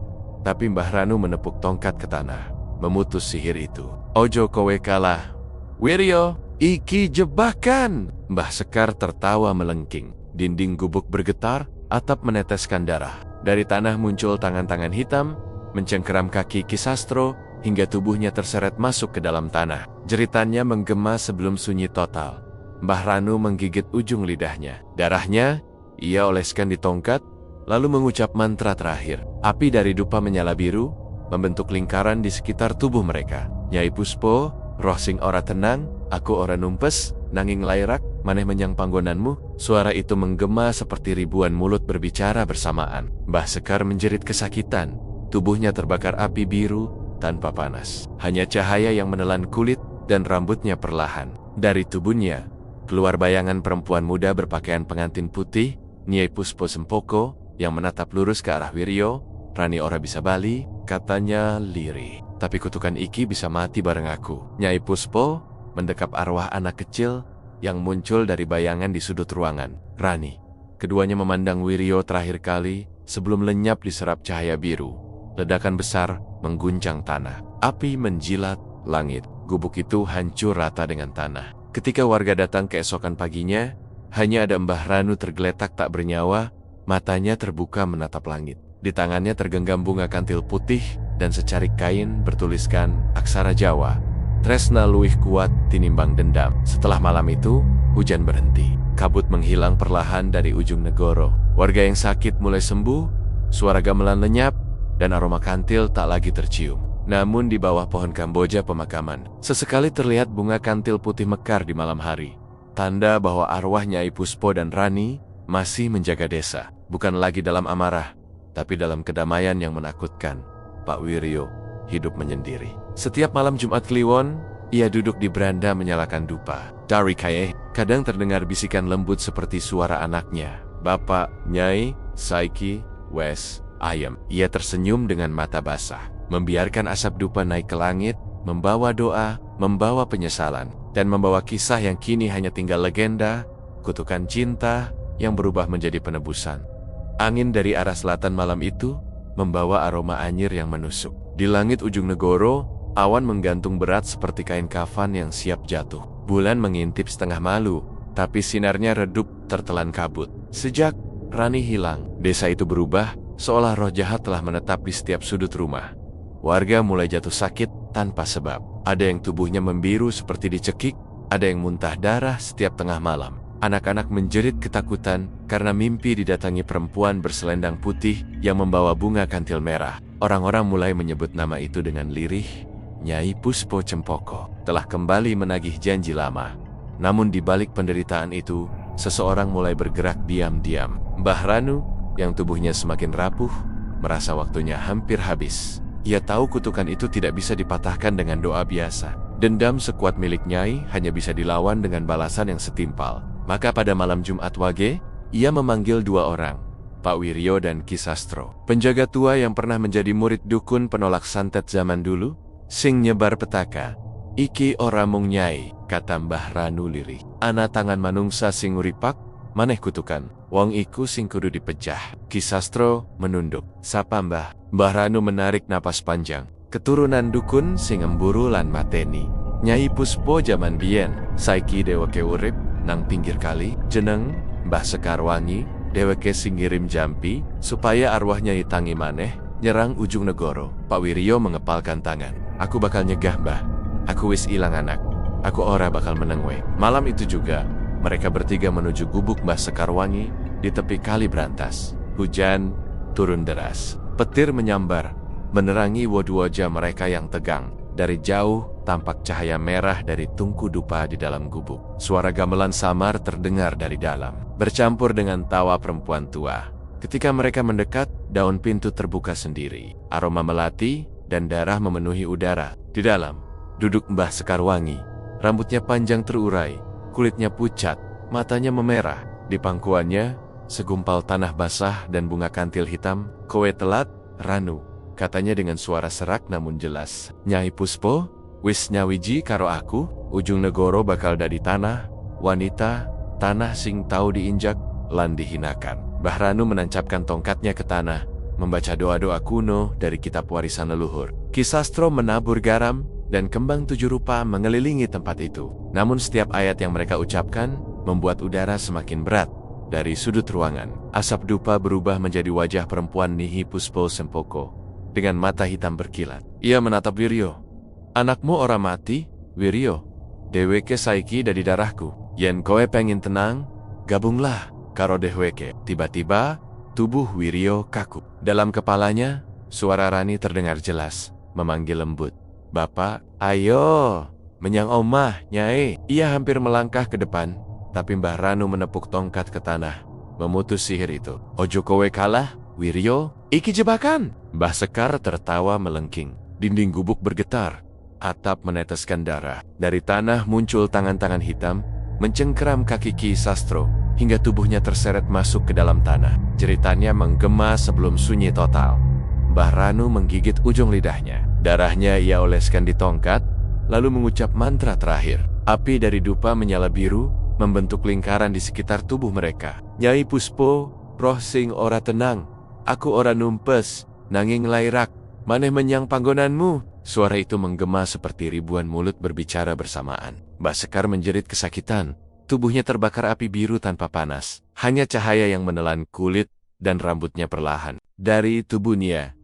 tapi Mbah Ranu menepuk tongkat ke tanah, memutus sihir itu. Ojo kowe kalah, Wiryo, iki jebakan. Mbah Sekar tertawa melengking. Dinding gubuk bergetar, atap meneteskan darah. Dari tanah muncul tangan-tangan hitam, mencengkeram kaki Ki Sastro, hingga tubuhnya terseret masuk ke dalam tanah. Jeritannya menggema sebelum sunyi total. Mbah Ranu menggigit ujung lidahnya. Darahnya, ia oleskan di tongkat, lalu mengucap mantra terakhir. Api dari dupa menyala biru, membentuk lingkaran di sekitar tubuh mereka. Nyai Puspo, roh sing ora tenang, aku ora numpes, nanging lairak, maneh menyang panggonanmu. Suara itu menggema seperti ribuan mulut berbicara bersamaan. Mbah Sekar menjerit kesakitan. Tubuhnya terbakar api biru, tanpa panas. Hanya cahaya yang menelan kulit dan rambutnya perlahan. Dari tubuhnya, keluar bayangan perempuan muda berpakaian pengantin putih, Nyai Puspo Sempoko, yang menatap lurus ke arah Wiryo. Rani ora bisa bali, katanya lirih. Tapi kutukan iki bisa mati bareng aku. Nyai Puspo mendekap arwah anak kecil yang muncul dari bayangan di sudut ruangan. Rani. Keduanya memandang Wiryo terakhir kali sebelum lenyap diserap cahaya biru. Ledakan besar mengguncang tanah. Api menjilat langit. Gubuk itu hancur rata dengan tanah. Ketika warga datang keesokan paginya, hanya ada Mbah Ranu tergeletak tak bernyawa, matanya terbuka menatap langit. Di tangannya tergenggam bunga kantil putih dan secarik kain bertuliskan aksara Jawa. Tresna luwih kuat tinimbang dendam. Setelah malam itu, hujan berhenti. Kabut menghilang perlahan dari ujung negoro. Warga yang sakit mulai sembuh, suara gamelan lenyap, dan aroma kantil tak lagi tercium. Namun di bawah pohon Kamboja pemakaman, sesekali terlihat bunga kantil putih mekar di malam hari. Tanda bahwa arwah Nyai Puspo dan Rani masih menjaga desa. Bukan lagi dalam amarah, tapi dalam kedamaian yang menakutkan. Pak Wiryo hidup menyendiri. Setiap malam Jumat Kliwon, ia duduk di beranda menyalakan dupa. Dari Kaye, kadang terdengar bisikan lembut seperti suara anaknya. Bapak, Nyai, Saiki, Wes, Ayam. Ia tersenyum dengan mata basah, membiarkan asap dupa naik ke langit, membawa doa, membawa penyesalan, dan membawa kisah yang kini hanya tinggal legenda, kutukan cinta yang berubah menjadi penebusan. Angin dari arah selatan malam itu membawa aroma anyir yang menusuk. Di langit ujung negoro, awan menggantung berat seperti kain kafan yang siap jatuh. Bulan mengintip setengah malu, tapi sinarnya redup tertelan kabut. Sejak Rani hilang, desa itu berubah, seolah roh jahat telah menetap di setiap sudut rumah. Warga mulai jatuh sakit tanpa sebab. Ada yang tubuhnya membiru seperti dicekik, ada yang muntah darah setiap tengah malam. Anak-anak menjerit ketakutan karena mimpi didatangi perempuan berselendang putih yang membawa bunga kantil merah. Orang-orang mulai menyebut nama itu dengan lirih. Nyai Puspo Cempoko telah kembali menagih janji lama. Namun di balik penderitaan itu, seseorang mulai bergerak diam-diam. Mbah Ranu, yang tubuhnya semakin rapuh, merasa waktunya hampir habis. Ia tahu kutukan itu tidak bisa dipatahkan dengan doa biasa. Dendam sekuat milik Nyai hanya bisa dilawan dengan balasan yang setimpal. Maka pada malam Jumat Wage, ia memanggil dua orang, Pak Wiryo dan Ki Sastro. Penjaga tua yang pernah menjadi murid dukun penolak santet zaman dulu, sing nyebar petaka. Iki ora mung Nyai, kata Mbah Ranu lirih. Ana tangan manungsa sing nguripak, maneh kutukan. Wong iku sing kudu dipejah. Ki Sastro menunduk. Sapa Mbah? Mbah Ranu menarik napas panjang. Keturunan dukun sing emburu lan mateni. Nyai Puspo jaman biyen, saiki dheweke urip nang pinggir kali, jeneng Mbah Sekar Wangi. Dheweke sing ngirim jampi supaya arwah Nyai Tangi maneh nyerang ujung negoro. Pak Wiryo mengepalkan tangan. Aku bakal nyegah, Mbah. Aku wis ilang anak. Aku ora bakal meneng we. Malam itu juga, mereka bertiga menuju gubuk Mbah Sekar Wangi di tepi kali Brantas. Hujan turun deras. Petir menyambar, menerangi wajah mereka yang tegang. Dari jauh, tampak cahaya merah dari tungku dupa di dalam gubuk. Suara gamelan samar terdengar dari dalam, bercampur dengan tawa perempuan tua. Ketika mereka mendekat, daun pintu terbuka sendiri. Aroma melati dan darah memenuhi udara. Di dalam, duduk Mbah Sekar Wangi. Rambutnya panjang terurai, kulitnya pucat, matanya memerah. Di pangkuannya, segumpal tanah basah dan bunga kantil hitam. Kowe telat, Ranu, katanya dengan suara serak namun jelas. Nyai Puspo, wis nyawiji karo aku, ujung negoro bakal dadi tanah, wanita, tanah sing tau diinjak, lan dihinakan. Mbah Ranu menancapkan tongkatnya ke tanah, membaca doa-doa kuno dari kitab warisan leluhur. Ki Sastro menabur garam, dan kembang 7 rupa mengelilingi tempat itu. Namun setiap ayat yang mereka ucapkan, membuat udara semakin berat. Dari sudut ruangan, asap dupa berubah menjadi wajah perempuan Nyai Puspo Sempoko, dengan mata hitam berkilat. Ia menatap Wiryo. Anakmu ora mati, Wiryo. Dheweke saiki dadi darahku. Yen kowe pengen tenang, gabunglah karo dheweke. Tiba-tiba, tubuh Wiryo kaku. Dalam kepalanya, suara Rani terdengar jelas, memanggil lembut. Bapak, ayo, menyang omah, Nyai. Ia hampir melangkah ke depan, tapi Mbah Ranu menepuk tongkat ke tanah, memutus sihir itu. Ojo kowe kalah, Wiryo. Iki jebakan. Mbah Sekar tertawa melengking. Dinding gubuk bergetar, atap meneteskan darah. Dari tanah muncul tangan-tangan hitam, mencengkeram kaki Ki Sastro, hingga tubuhnya terseret masuk ke dalam tanah. Jeritannya menggema sebelum sunyi total. Mbah Ranu menggigit ujung lidahnya. Darahnya ia oleskan di tongkat, lalu mengucap mantra terakhir. Api dari dupa menyala biru, membentuk lingkaran di sekitar tubuh mereka. Nyai Puspo, roh sing ora tenang, aku ora numpes, nanging lairak, maneh menyang panggonanmu. Suara itu menggema seperti ribuan mulut berbicara bersamaan. Mbah Sekar menjerit kesakitan. Tubuhnya terbakar api biru tanpa panas. Hanya cahaya yang menelan kulit dan rambutnya perlahan. Dari tubuh Nia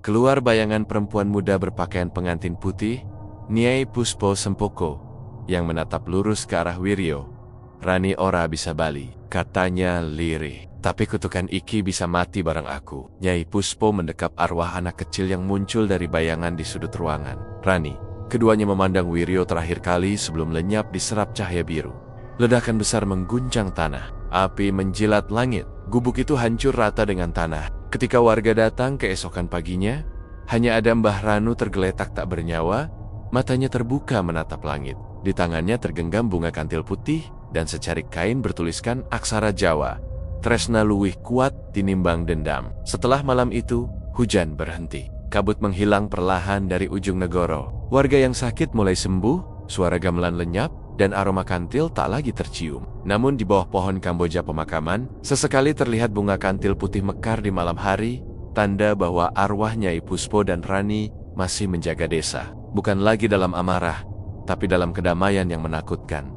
keluar bayangan perempuan muda berpakaian pengantin putih, Nyai Puspo Sempoko, yang menatap lurus ke arah Wiryo. Rani ora bisa bali, katanya lirih. Tapi kutukan iki bisa mati bareng aku. Nyai Puspo mendekap arwah anak kecil yang muncul dari bayangan di sudut ruangan. Rani, keduanya memandang Wiryo terakhir kali sebelum lenyap diserap cahaya biru. Ledakan besar mengguncang tanah. Api menjilat langit. Gubuk itu hancur rata dengan tanah. Ketika warga datang keesokan paginya, hanya ada Mbah Ranu tergeletak tak bernyawa, matanya terbuka menatap langit. Di tangannya tergenggam bunga kantil putih dan secarik kain bertuliskan aksara Jawa. Tresna luwih kuat tinimbang dendam. Setelah malam itu, hujan berhenti. Kabut menghilang perlahan dari ujung negoro. Warga yang sakit mulai sembuh, suara gamelan lenyap, dan aroma kantil tak lagi tercium. Namun di bawah pohon Kamboja pemakaman, sesekali terlihat bunga kantil putih mekar di malam hari, tanda bahwa arwah Nyai Puspo dan Rani masih menjaga desa. Bukan lagi dalam amarah, tapi dalam kedamaian yang menakutkan.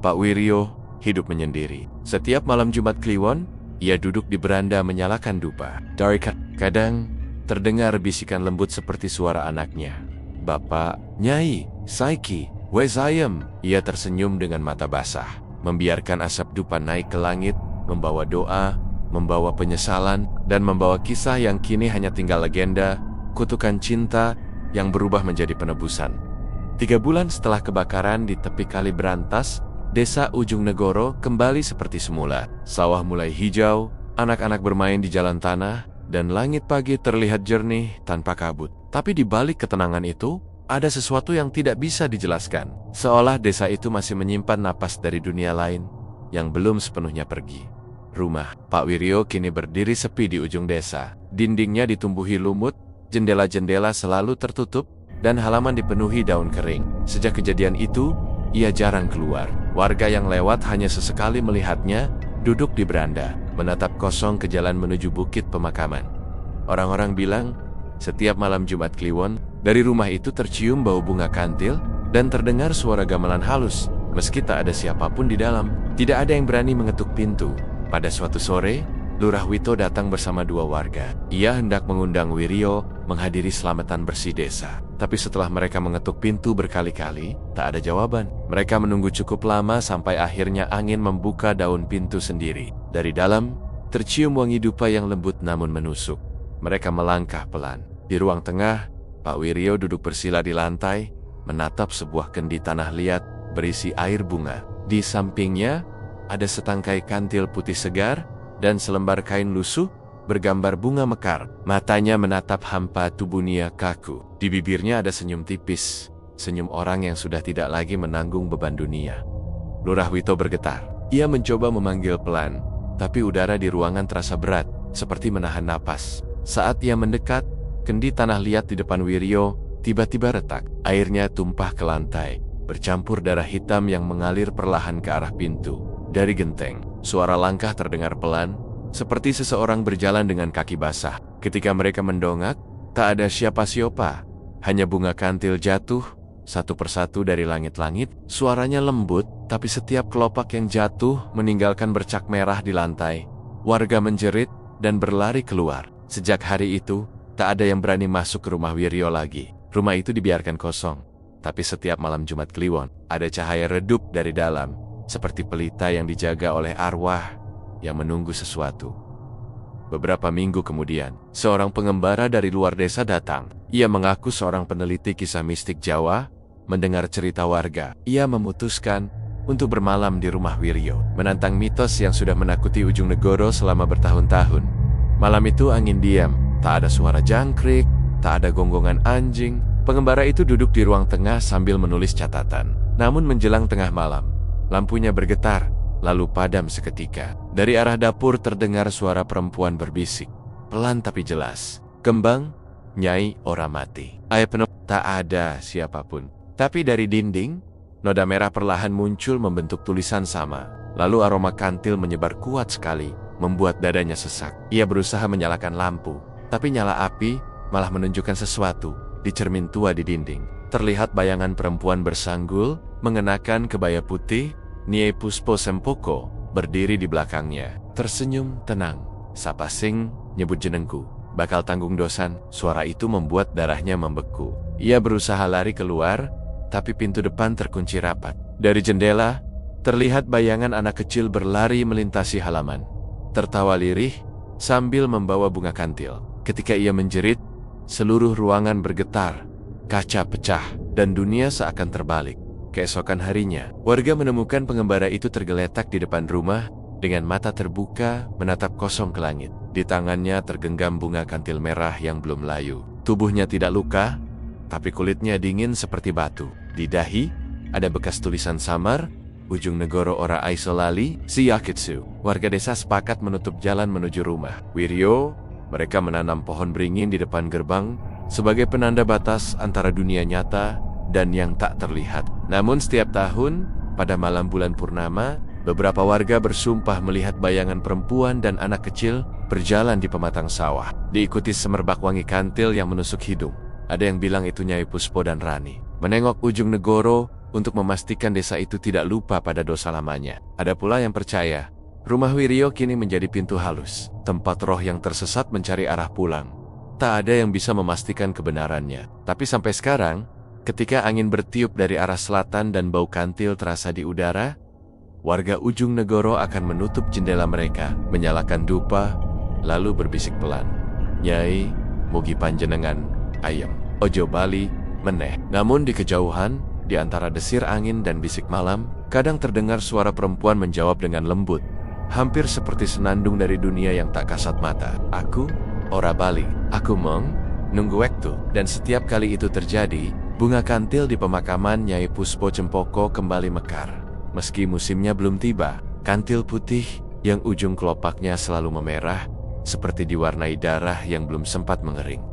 Pak Wiryo hidup menyendiri. Setiap malam Jumat Kliwon, ia duduk di beranda menyalakan dupa. Dari kadang, terdengar bisikan lembut seperti suara anaknya. Bapak, Nyai, Saiki, Wezayem. Ia tersenyum dengan mata basah, membiarkan asap dupa naik ke langit, membawa doa, membawa penyesalan, dan membawa kisah yang kini hanya tinggal legenda, kutukan cinta yang berubah menjadi penebusan. 3 bulan setelah kebakaran di tepi kali berantas, desa Ujung Negoro kembali seperti semula. Sawah mulai hijau, anak-anak bermain di jalan tanah, dan langit pagi terlihat jernih tanpa kabut. Tapi di balik ketenangan itu, ada sesuatu yang tidak bisa dijelaskan. Seolah desa itu masih menyimpan napas dari dunia lain yang belum sepenuhnya pergi. Rumah Pak Wiryo kini berdiri sepi di ujung desa. Dindingnya ditumbuhi lumut, jendela-jendela selalu tertutup, dan halaman dipenuhi daun kering. Sejak kejadian itu, ia jarang keluar. Warga yang lewat hanya sesekali melihatnya, duduk di beranda, menatap kosong ke jalan menuju bukit pemakaman. Orang-orang bilang, setiap malam Jumat Kliwon, dari rumah itu tercium bau bunga kantil, dan terdengar suara gamelan halus, meski tak ada siapapun di dalam. Tidak ada yang berani mengetuk pintu. Pada suatu sore, Lurah Wito datang bersama 2 warga. Ia hendak mengundang Wiryo menghadiri selamatan bersih desa. Tapi setelah mereka mengetuk pintu berkali-kali, tak ada jawaban. Mereka menunggu cukup lama sampai akhirnya angin membuka daun pintu sendiri. Dari dalam, tercium wangi dupa yang lembut namun menusuk. Mereka melangkah pelan. Di ruang tengah, Pak Wiryo duduk bersila di lantai, menatap sebuah kendi tanah liat berisi air bunga. Di sampingnya, ada setangkai kantil putih segar, dan selembar kain lusuh bergambar bunga mekar. Matanya menatap hampa tubuh Nia kaku. Di bibirnya ada senyum tipis, senyum orang yang sudah tidak lagi menanggung beban dunia. Lurah Wito bergetar. Ia mencoba memanggil pelan, tapi udara di ruangan terasa berat, seperti menahan napas. Saat ia mendekat, kendi tanah liat di depan Wiryo tiba-tiba retak. Airnya tumpah ke lantai, bercampur darah hitam yang mengalir perlahan ke arah pintu. Dari genteng, suara langkah terdengar pelan, seperti seseorang berjalan dengan kaki basah. Ketika mereka mendongak, tak ada siapa-siapa, hanya bunga kantil jatuh, satu persatu dari langit-langit. Suaranya lembut, tapi setiap kelopak yang jatuh meninggalkan bercak merah di lantai. Warga menjerit dan berlari keluar. Sejak hari itu, tak ada yang berani masuk ke rumah Wiryo lagi. Rumah itu dibiarkan kosong, tapi setiap malam Jumat Kliwon, ada cahaya redup dari dalam, seperti pelita yang dijaga oleh arwah yang menunggu sesuatu. Beberapa minggu kemudian, seorang pengembara dari luar desa datang. Ia mengaku seorang peneliti kisah mistik Jawa. Mendengar cerita warga, ia memutuskan untuk bermalam di rumah Wiryo, menantang mitos yang sudah menakuti Ujung Negoro selama bertahun-tahun. Malam itu angin diam, tak ada suara jangkrik, tak ada gonggongan anjing, Pengembara itu duduk di ruang tengah sambil menulis catatan. Namun menjelang tengah malam, lampunya bergetar, lalu padam seketika. Dari arah dapur terdengar suara perempuan berbisik, pelan tapi jelas. "Kembang, Nyai ora mati." Tak ada siapapun. Tapi dari dinding, noda merah perlahan muncul membentuk tulisan sama. Lalu aroma kantil menyebar kuat sekali, membuat dadanya sesak. Ia berusaha menyalakan lampu, tapi nyala api malah menunjukkan sesuatu di cermin tua di dinding. Terlihat bayangan perempuan bersanggul, mengenakan kebaya putih, Nyai Puspo Sempoko, berdiri di belakangnya. Tersenyum tenang. "Sapa sing nyebut jenengku, bakal tanggung dosan." Suara itu membuat darahnya membeku. Ia berusaha lari keluar, tapi pintu depan terkunci rapat. Dari jendela, terlihat bayangan anak kecil berlari melintasi halaman, tertawa lirih sambil membawa bunga kantil. Ketika ia menjerit, seluruh ruangan bergetar, kaca pecah, dan dunia seakan terbalik. Keesokan harinya, warga menemukan pengembara itu tergeletak di depan rumah, dengan mata terbuka menatap kosong ke langit. Di tangannya tergenggam bunga kantil merah yang belum layu. Tubuhnya tidak luka, tapi kulitnya dingin seperti batu. Di dahi, ada bekas tulisan samar, "Ujung Negoro ora aiso lali, Shiakitsu." Warga desa sepakat menutup jalan menuju rumah Wiryo. Mereka menanam pohon beringin di depan gerbang, sebagai penanda batas antara dunia nyata dan yang tak terlihat. Namun setiap tahun, pada malam bulan purnama, beberapa warga bersumpah melihat bayangan perempuan dan anak kecil berjalan di pematang sawah, diikuti semerbak wangi kantil yang menusuk hidung. Ada yang bilang itu Nyai Puspo dan Rani menengok ujung Negoro untuk memastikan desa itu tidak lupa pada dosa lamanya. Ada pula yang percaya rumah Wiryo kini menjadi pintu halus, tempat roh yang tersesat mencari arah pulang. Tak ada yang bisa memastikan kebenarannya. Tapi sampai sekarang, ketika angin bertiup dari arah selatan dan bau kantil terasa di udara, warga ujung Negoro akan menutup jendela mereka, menyalakan dupa, lalu berbisik pelan, "Nyai, mugi panjenengan ayem, ojo bali meneh." Namun di kejauhan, di antara desir angin dan bisik malam, kadang terdengar suara perempuan menjawab dengan lembut, hampir seperti senandung dari dunia yang tak kasat mata. "Aku ora bali, aku nunggu waktu." Dan setiap kali itu terjadi, bunga kantil di pemakaman Nyai Puspo Cempoko kembali mekar. Meski musimnya belum tiba, kantil putih yang ujung kelopaknya selalu memerah, seperti diwarnai darah yang belum sempat mengering.